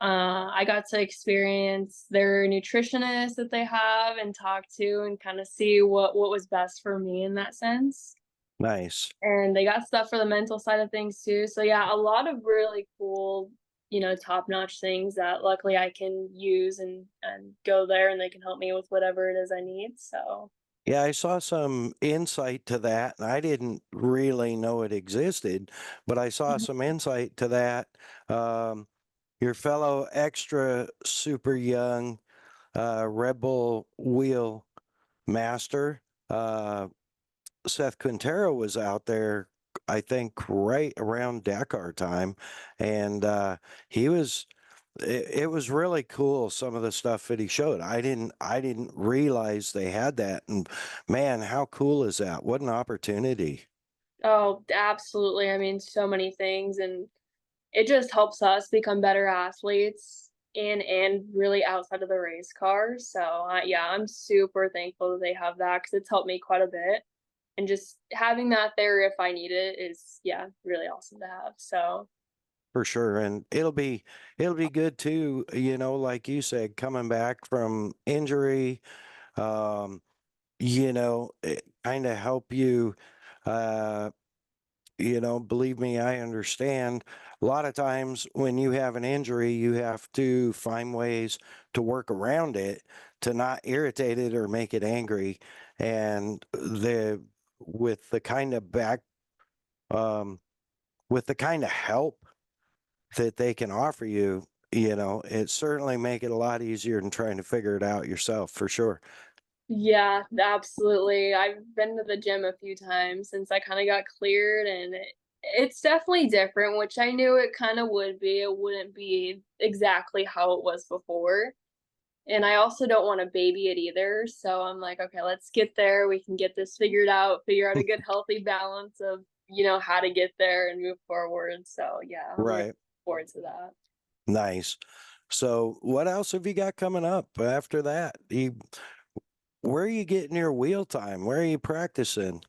I got to experience their nutritionist that they have and talk to and kind of see what was best for me in that sense. Nice. And they got stuff for the mental side of things too. So yeah, a lot of really cool, top-notch things that luckily I can use and go there and they can help me with whatever it is I need. So Yeah, I saw some insight to that, and I didn't really know it existed, but I saw Mhm. some insight to that. Um, your fellow extra super young Red Bull wheel master, uh, Seth Quintero was out there, I think, right around Dakar time, and he was. It was really cool, some of the stuff that he showed. I didn't realize they had that, and man, how cool is that? What an opportunity. Oh, absolutely. I mean, so many things, and it just helps us become better athletes and really outside of the race car. So yeah, I'm super thankful that they have that because it's helped me quite a bit. And just having that there if I need it is, yeah, really awesome to have. So For sure, and it'll be good too, like you said, coming back from injury, um, it kind of help you, uh, believe me, I understand. A lot of times when you have an injury, you have to find ways to work around it to not irritate it or make it angry. And with the kind of back, um, with the kind of help that they can offer you, it certainly make it a lot easier than trying to figure it out yourself for sure. yeah, absolutely. I've been to the gym a few times since I kind of got cleared, and it's definitely different, which I knew it kind of would be. It wouldn't be exactly how it was before. And I also don't want to baby it either. So I'm like, okay, let's get there. We can get this figured out, figure out a good, healthy balance of, how to get there and move forward. So yeah, I'm looking Right. forward to that. Nice. So what else have you got coming up after that? Where are you getting your wheel time? Where are you practicing?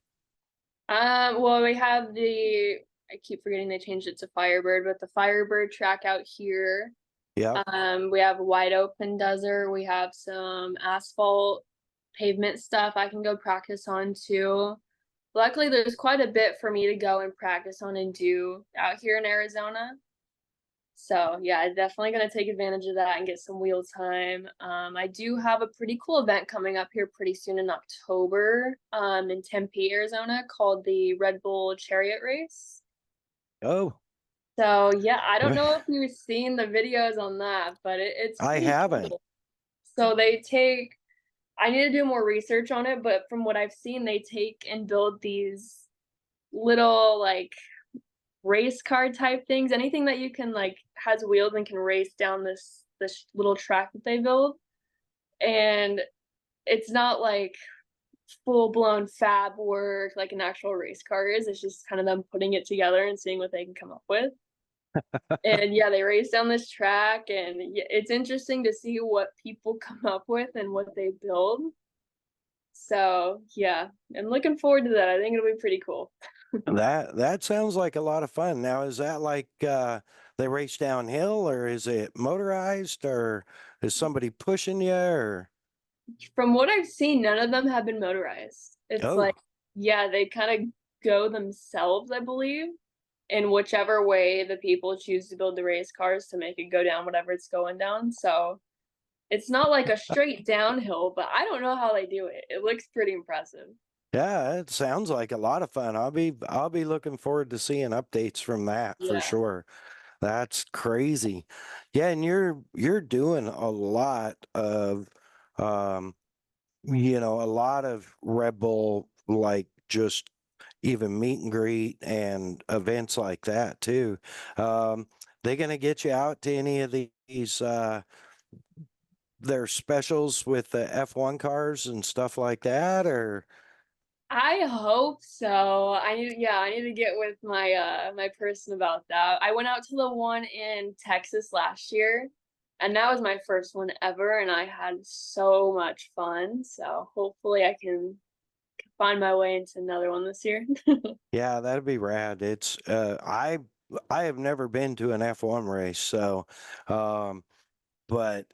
Well, we have I keep forgetting they changed it to Firebird, but the Firebird track out here. Yep. We have wide open desert. We have some asphalt pavement stuff I can go practice on too. Luckily, there's quite a bit for me to go and practice on and do out here in Arizona. So yeah, I'm definitely gonna take advantage of that and get some wheel time. I do have a pretty cool event coming up here pretty soon in October, in Tempe, Arizona, called the Red Bull Chariot Race. Oh, So yeah, I don't know if you've seen the videos on that, but it's I pretty haven't. cool. So they take I need to do more research on it, but from what I've seen, they take and build these little like race car type things, anything that you can like has wheels and can race down this little track that they build. And it's not like full blown fab work like an actual race car is. It's just kind of them putting it together and seeing what they can come up with. And yeah, they race down this track, and it's interesting to see what people come up with and what they build. So yeah, I'm looking forward to that. I think it'll be pretty cool. That sounds like a lot of fun. Now, is that like they race downhill, or is it motorized, or is somebody pushing you, or From what I've seen, none of them have been motorized. It's oh, like, yeah, they kind of go themselves, I believe, in whichever way the people choose to build the race cars to make it go down whatever it's going down. So it's not like a straight downhill, but I don't know how they do it. It looks pretty impressive. yeah, it sounds like a lot of fun. I'll be looking forward to seeing updates from that for Yeah. sure. That's crazy. Yeah, and you're doing a lot of um a lot of Red Bull, like just even meet and greet and events like that too. They gonna get you out to any of these their specials with the F1 cars and stuff like that, or I hope so. I need to get with my person about that. I went out to the one in Texas last year, and that was my first one ever, and I had so much fun. So hopefully I can find my way into another one this year. yeah, that'd be rad. It's I have never been to an F1 race, so but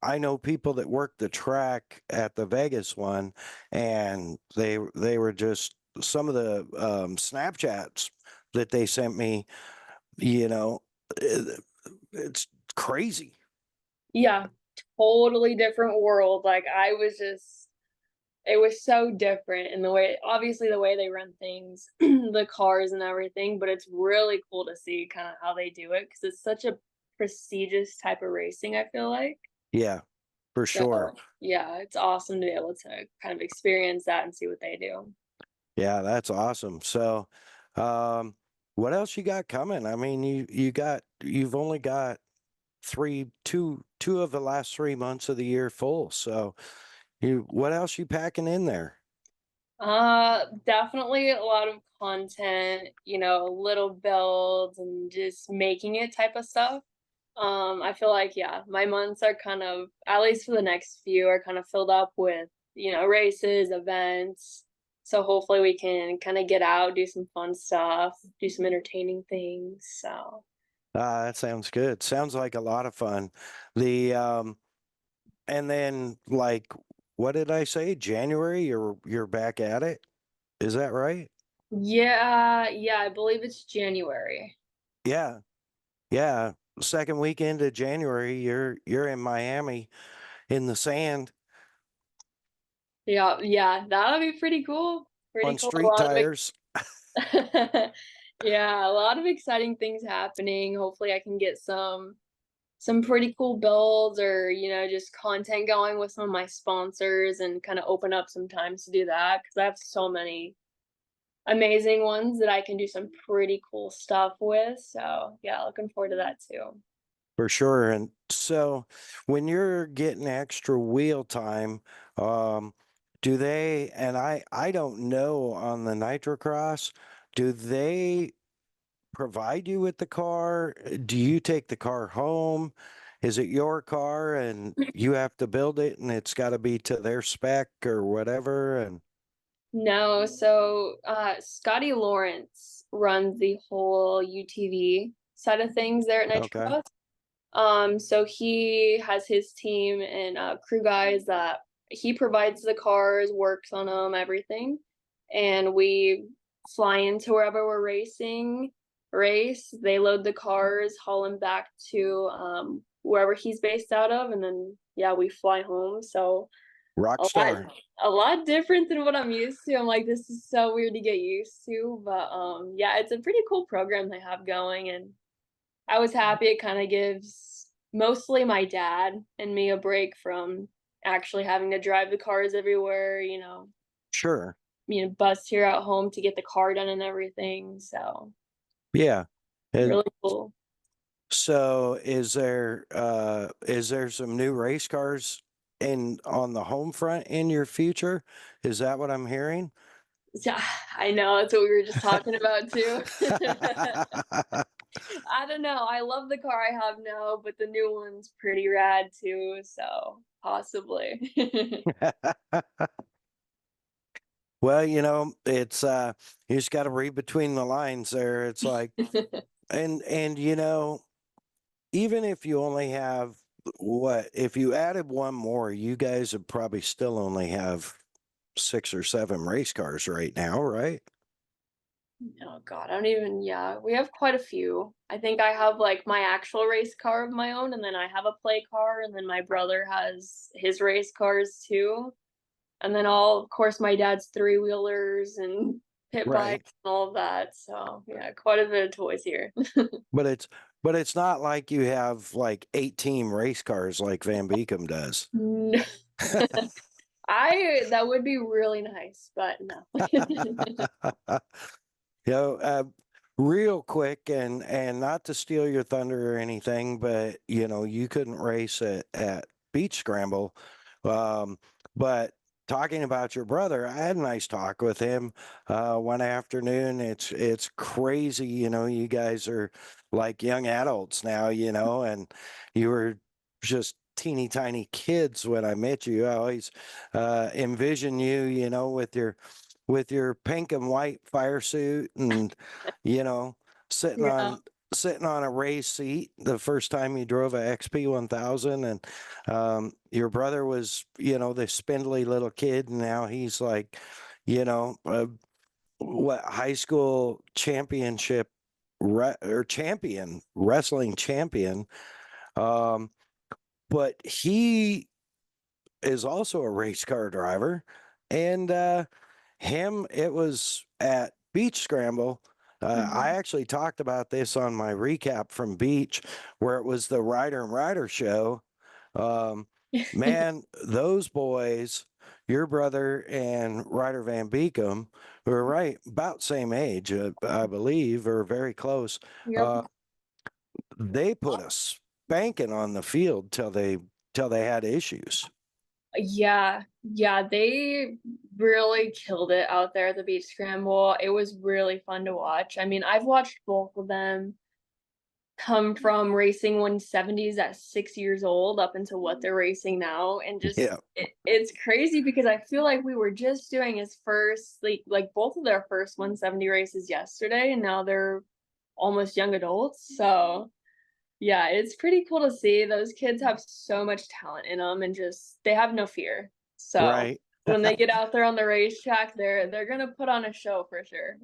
I know people that work the track at the Vegas one, and they were just some of the Snapchats that they sent me, you know, it- it's crazy. Yeah, totally different world. Like I was just it was so different in the way obviously the way they run things, the cars and everything, but it's really cool to see kind of how they do it because it's such a prestigious type of racing, I feel like. Yeah, for So, sure. yeah, it's awesome to be able to kind of experience that and see what they do. Yeah, that's awesome. So, um, what else you got coming? I mean, you've only got two of the last 3 months of the year full. So, what else you packing in there? Definitely a lot of content, little builds and just making it type of stuff. I feel like, yeah, my months are kind of, at least for the next few, are kind of filled up with, races, events. So hopefully we can kind of get out, do some fun stuff, do some entertaining things. So That sounds good. Sounds like a lot of fun. The and then like what did I say? January, you're back at it. Is that right? yeah, I believe it's January. Yeah. Yeah. Second weekend of January, you're in Miami in the sand Yeah, that'll be pretty cool. Pretty on cool. A street lot of tires. yeah, a lot of exciting things happening. Hopefully I can get some pretty cool builds or, just content going with some of my sponsors and kind of open up some times to do that because I have so many amazing ones that I can do some pretty cool stuff with. So, yeah, looking forward to that too. For sure. And so when you're getting extra wheel time, um, do they, and I don't know on the Nitrocross, do they provide you with the car? Do you take the car home? Is it your car and you have to build it and it's got to be to their spec or whatever? And No, so Scotty Lawrence runs the whole UTV side of things there at okay, Nitrocross. So he has his team and crew guys that he provides the cars, works on them, everything. And we fly into wherever we're race. They load the cars, haul them back to wherever he's based out of, and then yeah, we fly home. So rock a lot star. a lot different than what I'm used to. I'm like, this is so weird to get used to. But yeah, it's a pretty cool program they have going and I was happy it kind of gives mostly my dad and me a break from actually having to drive the cars everywhere, Sure. bust here at home to get the car done and everything. So Yeah. And really cool. so is there some new race cars in on the home front in your future? Is that what I'm hearing? Yeah, I know that's what we were just talking about too. I don't know. I love the car I have now, but the new one's pretty rad too. So possibly. Well, it's you just got to read between the lines there. It's like and even if you only have what if you added one more, you guys would probably still only have 6 or 7 race cars right now, right? Oh God, I don't even, yeah, we have quite a few. I think I have like my actual race car of my own, and then I have a play car, and then my brother has his race cars too. And then of course, my dad's three-wheelers and pit Right. bikes and all of that. So yeah, quite a bit of toys here. But it's not like you have like 18 race cars like Van Beekum does. No, that would be really nice, but no. You know, real quick, and not to steal your thunder or anything, but you couldn't race at Beach Scramble. But talking about your brother, I had a nice talk with him one afternoon. It's crazy, you guys are like young adults now, and you were just teeny tiny kids when I met you. I always envision you, with your with your pink and white fire suit and, you know, sitting Yeah. on sitting on a raised seat the first time you drove a XP 1000, and your brother was, you know, this spindly little kid, and now he's like, you know, what high school championship or champion, wrestling champion. Um, but he is also a race car driver, and it was at Beach Scramble. I actually talked about this on my recap from Beach, where it was the Rider and Rider show. Man, those boys, your brother and Ryder Van Beekum, who are right about same age, I believe, or very close. Yep. Uh, they put a spanking on the field till they had issues. Yeah, yeah, they really killed it out there at the beach scramble. It was really fun to watch. I mean, I've watched both of them come from racing 170s at 6 years old up into what they're racing now, and just Yeah, it's crazy because I feel like we were just doing his first like both of their first 170 races yesterday, and now they're almost young adults. So yeah, it's pretty cool to see. Those kids have so much talent in them, and just they have no fear. So right. when they get out there on the racetrack, they're gonna put on a show for sure.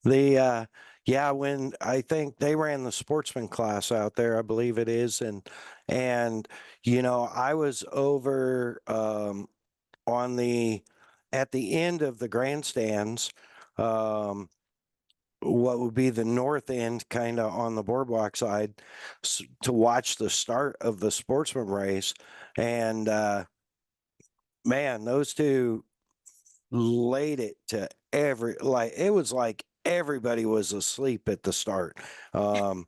The yeah, when I think they ran the sportsman class out there, I believe it is, and you know, I was over on the at the end of the grandstands, what would be the north end, kind of on the boardwalk side, to watch the start of the sportsman race, and man, those two laid it to it was like everybody was asleep at the start. Um,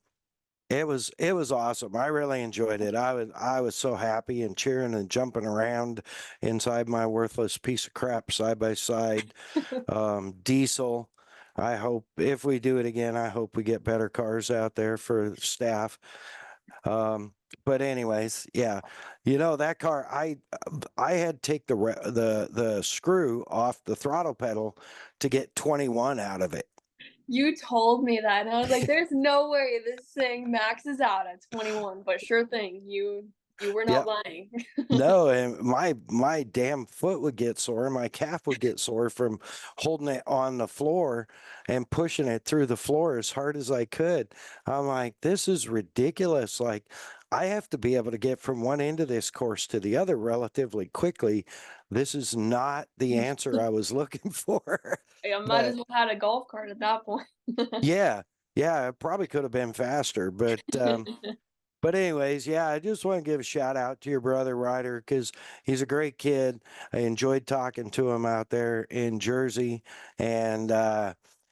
it was awesome. I really enjoyed it. I was so happy and cheering and jumping around inside my worthless piece of crap side by side diesel. I hope if we do it again, I hope we get better cars out there for staff. But anyways, yeah, you know that car. I had to take the screw off the throttle pedal to get 21 out of it. You told me that, and I was like, "There's no way this thing maxes out at 21." But sure thing, you were not Yep. lying. No, and my damn foot would get sore, my calf would get sore from holding it on the floor and pushing it through the floor as hard as I could. I'm like, this is ridiculous. Like, I have to be able to get from one end of this course to the other relatively quickly. This is not the answer I was looking for. I might as But well had a golf cart at that point. yeah, yeah, it probably could have been faster, but anyways, yeah, I just want to give a shout out to your brother Ryder because he's a great kid. I enjoyed talking to him out there in Jersey, and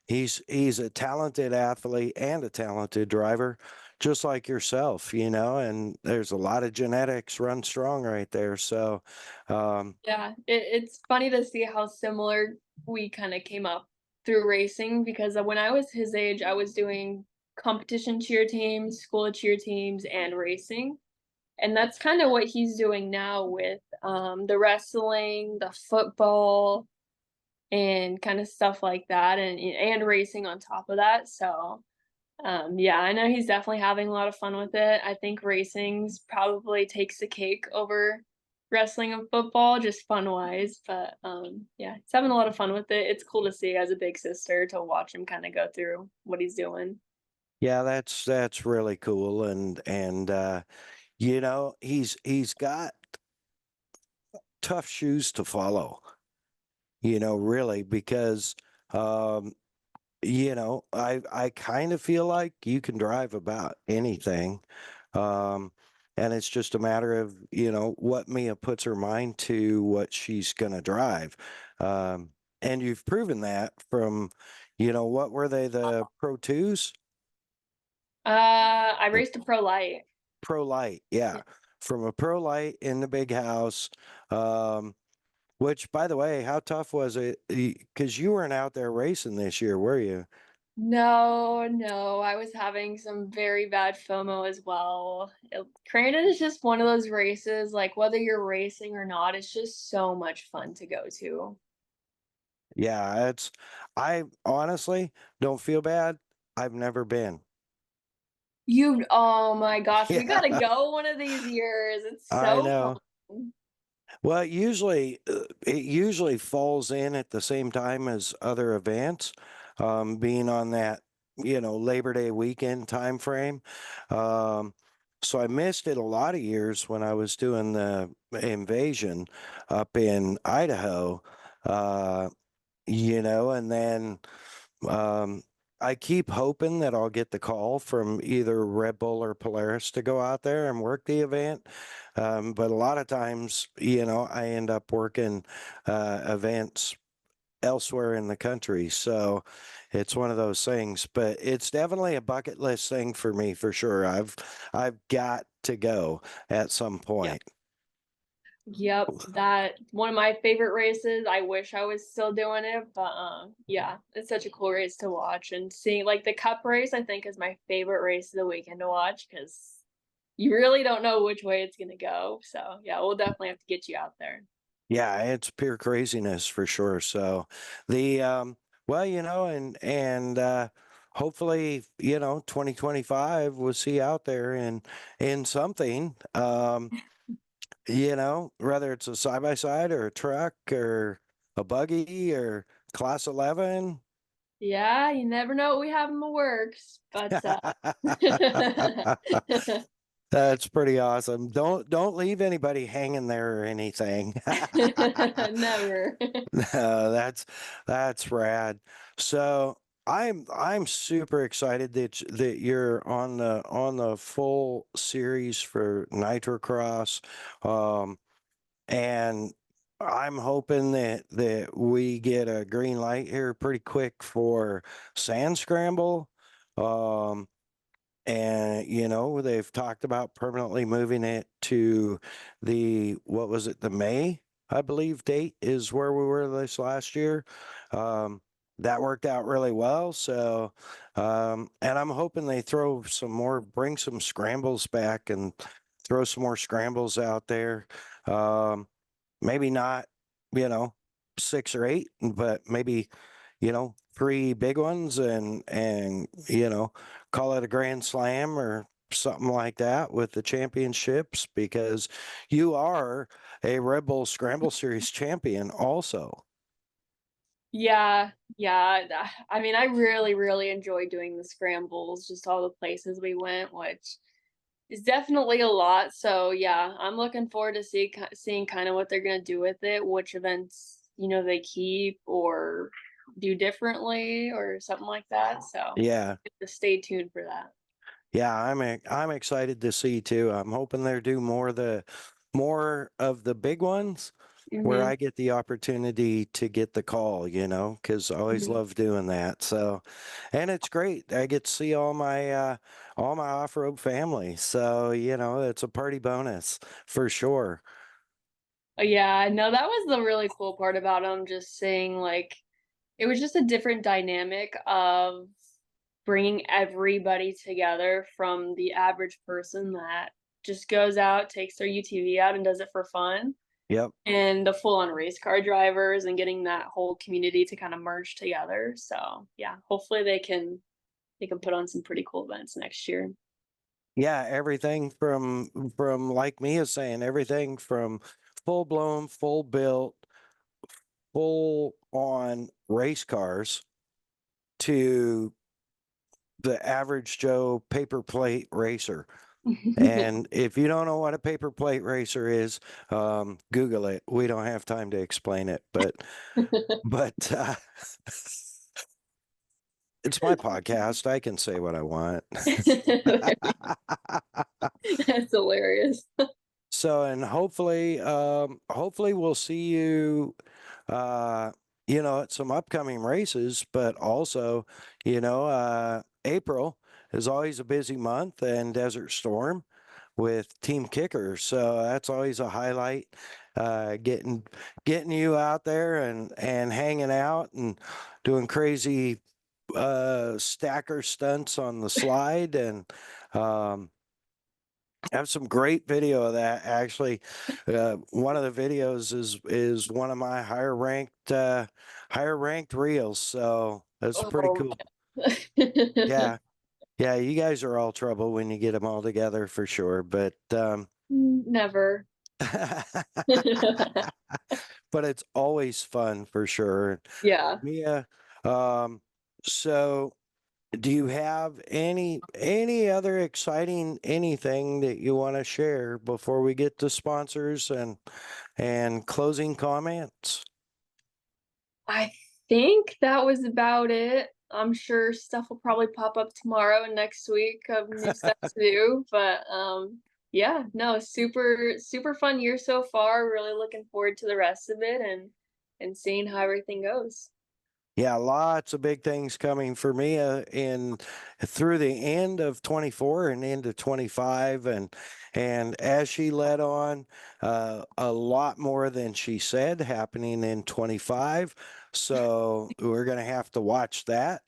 he's a talented athlete and a talented driver, just like yourself, you know. And there's a lot of genetics run strong right there. So, um, Yeah, it's funny to see how similar we kind of came up through racing because when I was his age, I was doing competition cheer teams, school cheer teams, and racing. And that's kind of what he's doing now with the wrestling, the football, and kind of stuff like that, and racing on top of that. So yeah, I know he's definitely having a lot of fun with it. I think racing's probably takes the cake over wrestling and football, just fun wise. But yeah, he's having a lot of fun with it. It's cool to see as a big sister to watch him kind of go through what he's doing. yeah, that's really cool, and you know, he's got tough shoes to follow. You know, really, because um, you know, I kind of feel like you can drive about anything. Um, and it's just a matter of, you know, what Mia puts her mind to, what she's going to drive. Um, and you've proven that from, you know, what were they, the Pro 2s? I The raced a pro light. Pro Light, yeah. From a Pro Light in the big house. Which, by the way, how tough was it? Because you weren't out there racing this year, were you? No, no, I was having some very bad FOMO as well. Crandon is just one of those races, like whether you're racing or not, it's just so much fun to go to. Yeah, I honestly don't feel bad. I've never been. Oh my gosh, we Yeah, gotta go one of these years. It's I so know. fun. Well, it usually falls in at the same time as other events, being on that, Labor Day weekend time frame. Um, so I missed it a lot of years when I was doing the invasion up in Idaho, and then um, I keep hoping that I'll get the call from either Red Bull or Polaris to go out there and work the event. But a lot of times, I end up working events elsewhere in the country. So it's one of those things, but it's definitely a bucket list thing for me for sure. I've got to go at some Yep. point. Yep, that one of my favorite races. I wish I was still doing it, but yeah, it's such a cool race to watch and seeing like the cup race. I think is my favorite race of the weekend to watch because you really don't know which way it's gonna go. So yeah, we'll definitely have to get you out there. Yeah, it's pure craziness for sure. So the well, hopefully, 2025 we'll see out there in something. Whether it's a side by side or a truck or a buggy or class 11. Yeah, you never know what we have in the works, but That's pretty awesome. Don't leave anybody hanging there or anything. never. No, that's rad. So I'm super excited that you're on the full series for Nitrocross. And I'm hoping that we get a green light here pretty quick for sand scramble. Um, and they've talked about permanently moving it to what was it, the May, I believe, date is where we were this last year. um, that worked out really well. So and I'm hoping they bring some scrambles back and throw some more scrambles out there. um, Maybe not, you know, 6 or 8, but maybe, three big ones and call it a grand slam or something like that with the championships, because you are a Red Bull Scramble Series champion also. Yeah, yeah. I mean, I really, really enjoy doing the scrambles, just all the places we went, which is definitely a lot. So yeah, I'm looking forward to seeing kind of what they're gonna do with it, which events they keep or do differently or something like that. So Yeah. just stay tuned for that. Yeah, I'm excited to see too. I'm hoping they do more of the big ones where Hmm. I get the opportunity to get the call, because I always Hmm. love doing that. So, and it's great. I get to see all my off-road family. So, it's a party bonus for sure. Yeah, no, that was the really cool part about them. Just seeing like it was just a different dynamic of bringing everybody together from the average person that just goes out, takes their UTV out and does it for fun, Yep. and the full on race car drivers and getting that whole community to kind of merge together. So yeah, hopefully they can put on some pretty cool events next year. Yeah, everything from like me is saying, everything from full blown, full built, full on race cars to the average Joe paper plate racer. And if you don't know what a paper plate racer is, Google it. We don't have time to explain it, but it's my podcast. I can say what I want. That's hilarious. So, and hopefully we'll see you, uh, at some upcoming races, but also, April is always a busy month, and Desert Storm with Team Kicker. So that's always a highlight, getting you out there and hanging out and doing crazy stacker stunts on the slide. And um I have some great video of that actually. One of the videos is one of my higher ranked reels. So that's pretty Oh, cool. man. Yeah. Yeah, you guys are all trouble when you get them all together for sure. But Never. but it's always fun for sure. Yeah. Mia, um, so do you have any other exciting anything that you want to share before we get to sponsors and closing comments? I think that was about it. I'm sure stuff will probably pop up tomorrow and next week of new stuff to do. But yeah, no, super fun year so far. Really looking forward to the rest of it and seeing how everything goes. Yeah, lots of big things coming for me in through the end of 24 and into 25, and as she led on, a lot more than she said happening in 25. So we're gonna have to watch that.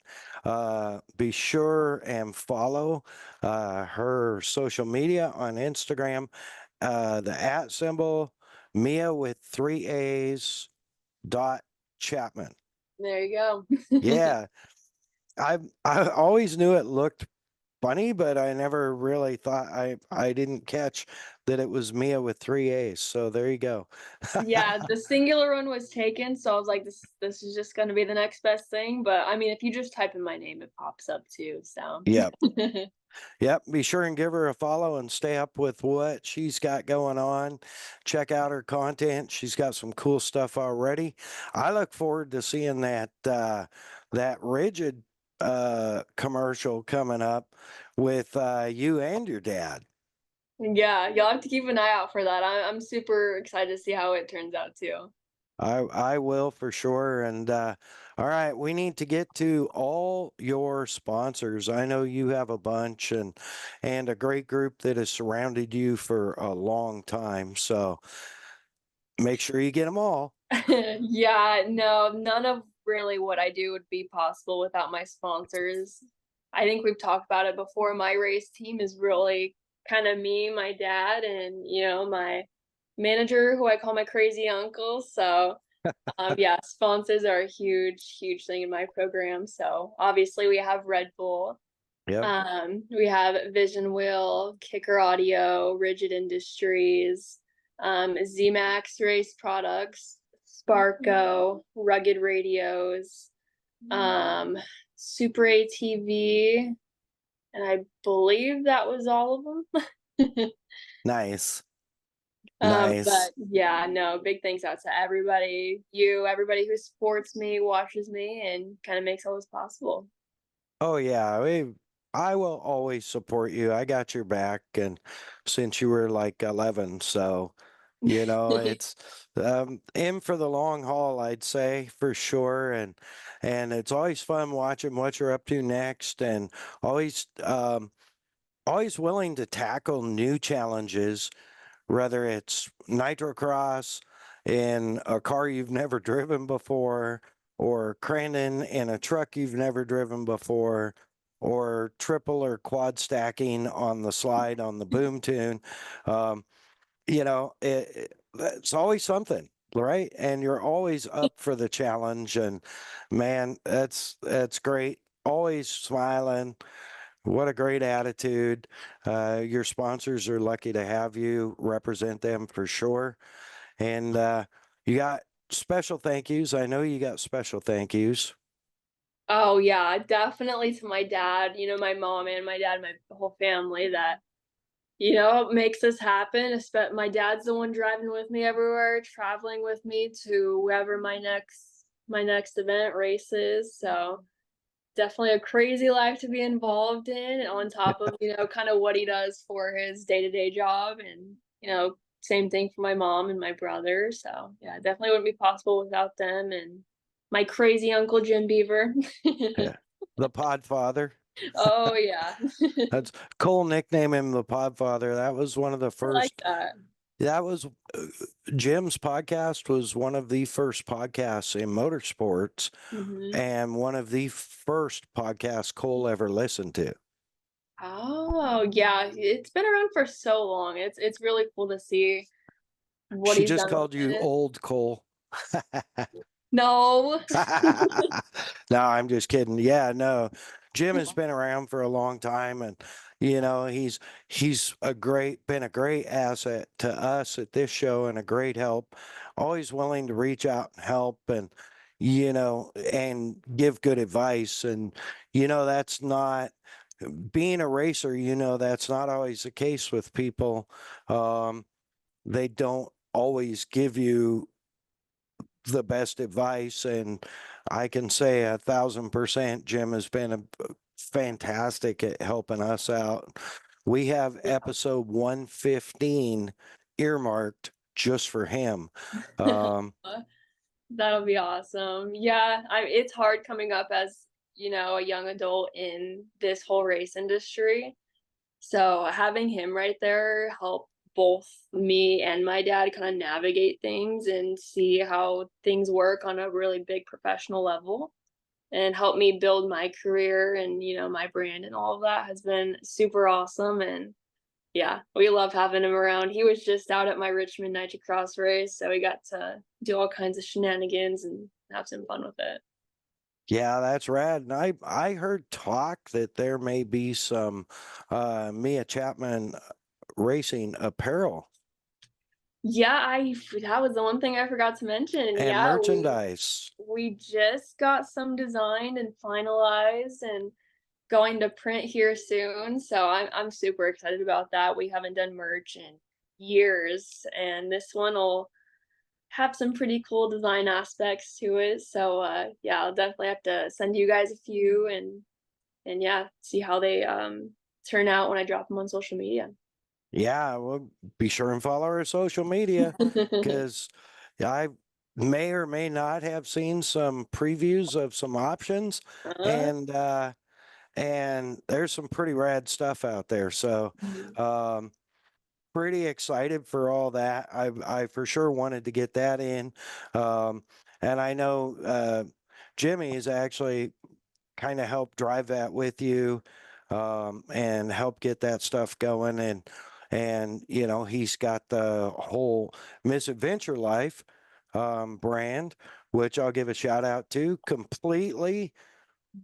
Be sure and follow her social media on Instagram, the @ symbol Mia with 3 A's .Chapman. There you go. Yeah, I always knew it looked funny, but I never really thought I didn't catch that it was Mia with 3 A's. So there you go. Yeah, the singular one was taken, so I was like, this is just gonna be the next best thing. But I mean, if you just type in my name, it pops up too. So Yep. Yep. Be sure and give her a follow and stay up with what she's got going on. Check out her content. She's got some cool stuff already. I look forward to seeing that rigid commercial coming up with you and your dad. yeah, you'll have to keep an eye out for that. I'm super excited to see how it turns out too. I will for sure. And all right, we need to get to all your sponsors. I know you have a bunch and a great group that has surrounded you for a long time. So make sure you get them all. Yeah, no, none of really what I do would be possible without my sponsors. I think we've talked about it before. My race team is really kind of me, my dad, and my manager, who I call my crazy uncle. So, yeah, sponsors are a huge thing in my program. So obviously we have Red Bull, Yep. we have Vision Wheel, Kicker Audio, Rigid Industries, ZMAX Race Products, Sparco, Rugged Radios, Super ATV, and I believe that was all of them. Nice. But Nice. yeah, no, big thanks out to everybody, everybody who supports me, watches me, and kind of makes all this possible. Oh yeah, I will always support you. I got your back, and since you were like 11, so it's in for the long haul, I'd say for sure. And it's always fun watching what you're up to next, and always always willing to tackle new challenges, whether it's Nitrocross in a car you've never driven before, or craning in a truck you've never driven before, or triple or quad stacking on the slide on the boom tune. Um, it's always something, right? And you're always up for the challenge. And man, that's great. Always smiling. What a great attitude. Your sponsors are lucky to have you represent them for sure. And you got special thank yous. I know you got special thank yous. Oh yeah, definitely to my dad, my mom and my dad, my whole family that, makes this happen. My dad's the one driving with me everywhere, traveling with me to wherever my next event races. So definitely a crazy life to be involved in, on top of, kind of what he does for his day-to-day job. And, same thing for my mom and my brother. So yeah, definitely wouldn't be possible without them and my crazy uncle Jim Beaver. Yeah. The Podfather. Oh yeah. That's Cole nicknamed him the Podfather. That was one of the I like first. that. That was Jim's podcast was one of the first podcasts in motorsports, Mhm. and one of the first podcasts Cole ever listened to. Oh, yeah, it's been around for so long. It's really cool to see what She he's just done with called you it. old Cole. No. No, I'm just kidding. Yeah, no. Jim has been around for a long time, and he's been a great asset to us at this show and a great help. Always willing to reach out and help and and give good advice. And that's not being a racer, that's not always the case with people. They don't always give you the best advice. And I can say 1,000% Jim has been fantastic at helping us out. We have episode 115 earmarked just for him. That'll be awesome. Yeah, it's hard coming up as, a young adult in this whole race industry. So having him right there help both me and my dad kind of navigate things and see how things work on a really big professional level and help me build my career and, my brand and all of that has been super awesome. And yeah, we love having him around. He was just out at my Richmond Nitrocross race, so we got to do all kinds of shenanigans and have some fun with it. Yeah, that's rad. And I heard talk that there may be some Mia Chapman racing apparel Yeah, that was the one thing I forgot to mention. and Yeah, merchandise. we just got some designed and finalized and going to print here soon. So I'm super excited about that. We haven't done merch in years, and this one will have some pretty cool design aspects to it. So yeah, I'll definitely have to send you guys a few and yeah, see how they turn out when I drop them on social media. Yeah, well, be sure and follow our social media because I may or may not have seen some previews of some options, Uh, and there's some pretty rad stuff out there. So mhm. um, pretty excited for all that. I for sure wanted to get that in, and I know Jimmy is actually kind of help drive that with you and help get that stuff going. And he's got the whole Misadventure Life brand, which I'll give a shout out to. Completely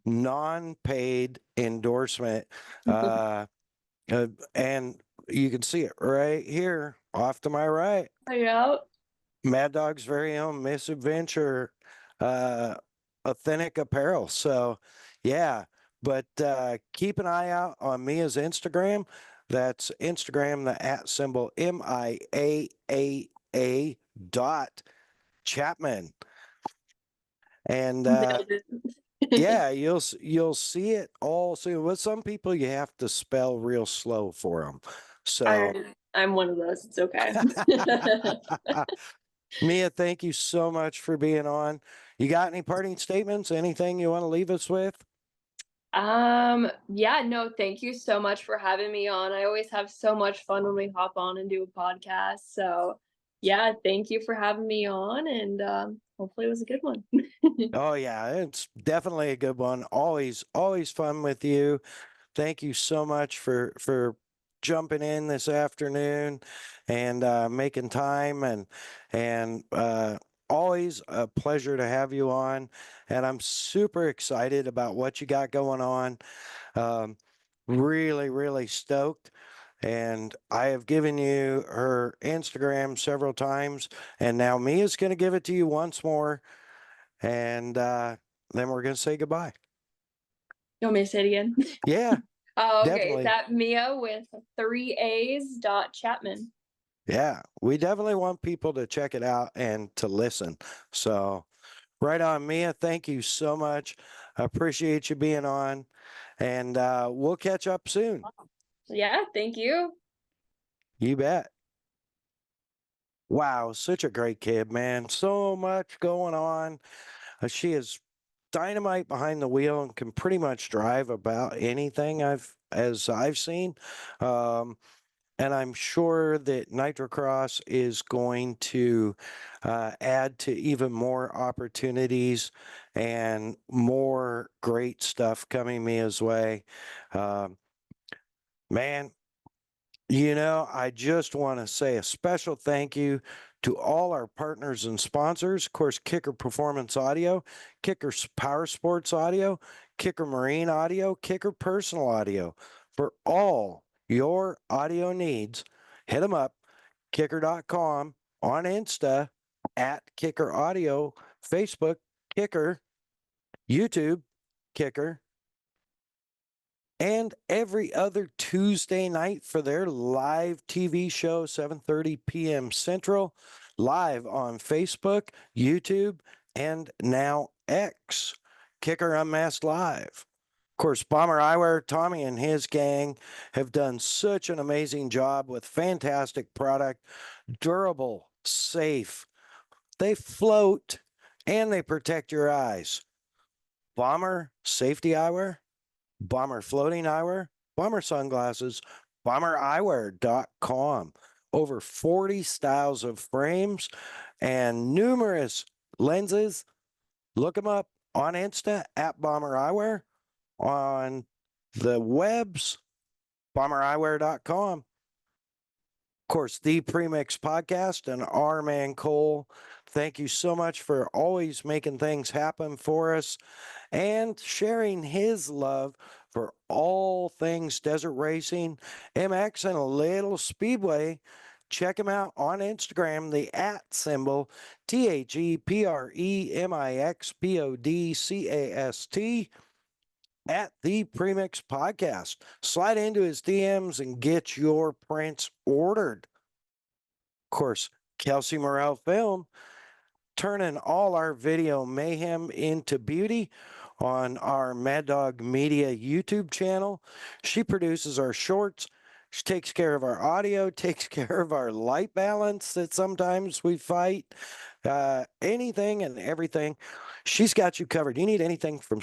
non-paid endorsement. Uh, and you can see it right here off to my right. Yeah. MAddOG'S very own Misadventure uh, authentic apparel. So, yeah, but keep an eye out on Mia's Instagram. That's Instagram, the @ symbol MIAAA dot Chapman. And Nailed it. yeah, you'll see it all soon. With some people, you have to spell real slow for them. So. I'm one of those. It's okay. Mia, thank you so much for being on. You got any parting statements? Anything you want to leave us with? Yeah, no, thank you so much for having me on. I always have so much fun when we hop on and do a podcast. So, yeah, thank you for having me on and hopefully it was a good one. Oh yeah, it's definitely a good one. Always fun with you. Thank you so much for jumping in this afternoon and making time and always a pleasure to have you on. And I'm super excited about what you got going on. Um, really stoked. And I have given you her Instagram several times, and now Mia's going to give it to you once more, and then we're going to say goodbye. You want me to say it again? Yeah, Oh, okay. definitely. That Mia with 3 A's dot Chapman. Yeah, we definitely want people to check it out and to listen. So, right on, Mia. Thank you so much. I appreciate you being on, and we'll catch up soon. Yeah, thank you. You bet. Wow, such a great kid, man. So much going on. She is dynamite behind the wheel and can pretty much drive about anything I've seen. Um, and I'm sure that Nitrocross is going to add to even more opportunities and more great stuff coming Mia's way. Um, Man, I just want to say a special thank you to all our partners and sponsors. Of course, Kicker Performance Audio, Kicker Power Sports Audio, Kicker Marine Audio, Kicker Personal Audio. For all your audio needs, hit them up, kicker.com, on Insta, at Kicker Audio, Facebook, Kicker, YouTube, Kicker, and every other Tuesday night for their live TV show, 7:30 p.m. Central, live on Facebook, YouTube, and now X, Kicker Unmasked Live. Of course, Bomber Eyewear, Tommy and his gang have done such an amazing job with fantastic product, durable, safe. They float and they protect your eyes. Bomber Safety Eyewear, Bomber Floating Eyewear, Bomber Sunglasses, bombereyewear.com. Over 40 styles of frames and numerous lenses. Look them up on Insta at Bomber Eyewear, on the webs, bombereyewear.com. Of course, the Premix Podcast and our man Cole. Thank you so much for always making things happen for us and sharing his love for all things desert racing, MX, and a little speedway. Check him out on Instagram, the @ symbol, ThePremixPodcast, at the Premix Podcast. Slide into his DMs and get your prints ordered. Of course, Kelsey Morrell Film, turning all our video mayhem into beauty on our Mad Dog Media YouTube channel. She produces our shorts. She takes care of our audio, takes care of our light balance that sometimes we fight, anything and everything. She's got you covered. You need anything from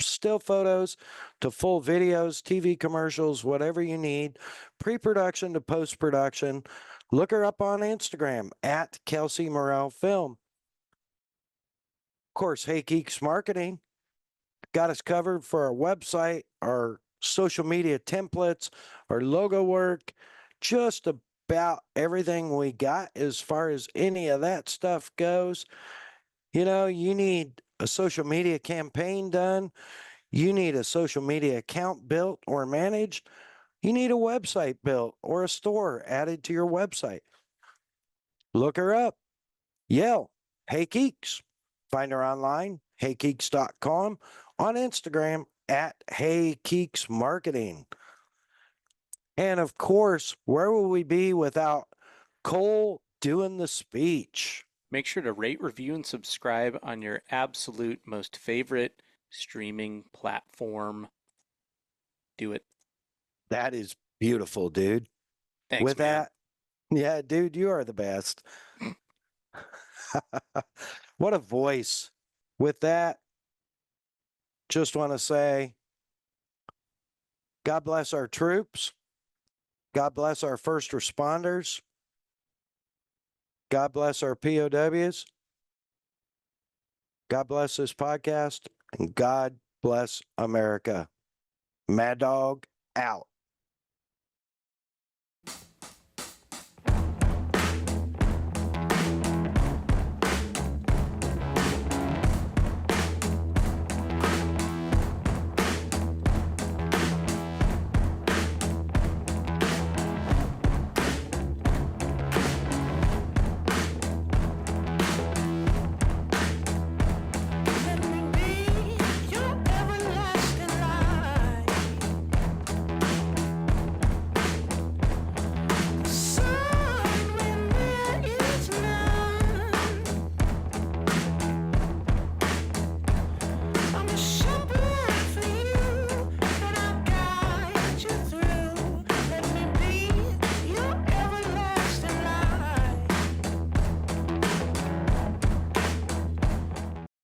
still photos to full videos, TV commercials, whatever you need, pre-production to post-production. Look her up on Instagram at Kelsey Morrell Film. Of course, Hey Geeks Marketing got us covered for our website, our social media templates, our logo work, just about everything we got as far as any of that stuff goes. You need a social media campaign done. You need a social media account built or managed. You need a website built or a store added to your website. Look her up. Yell, Hey Geeks. Find her online, heygeeks.com, on Instagram at Hey Geeks Marketing. And of course, where will we be without Cole doing the speech? Make sure to rate, review, and subscribe on your absolute most favorite streaming platform. Do it. That is beautiful, dude. Thanks, With man. that, yeah, dude, you are the best. What a voice. With that, just want to say, God bless our troops. God bless our first responders. God bless our POWs. God bless this podcast. And God bless America. Mad Dog out.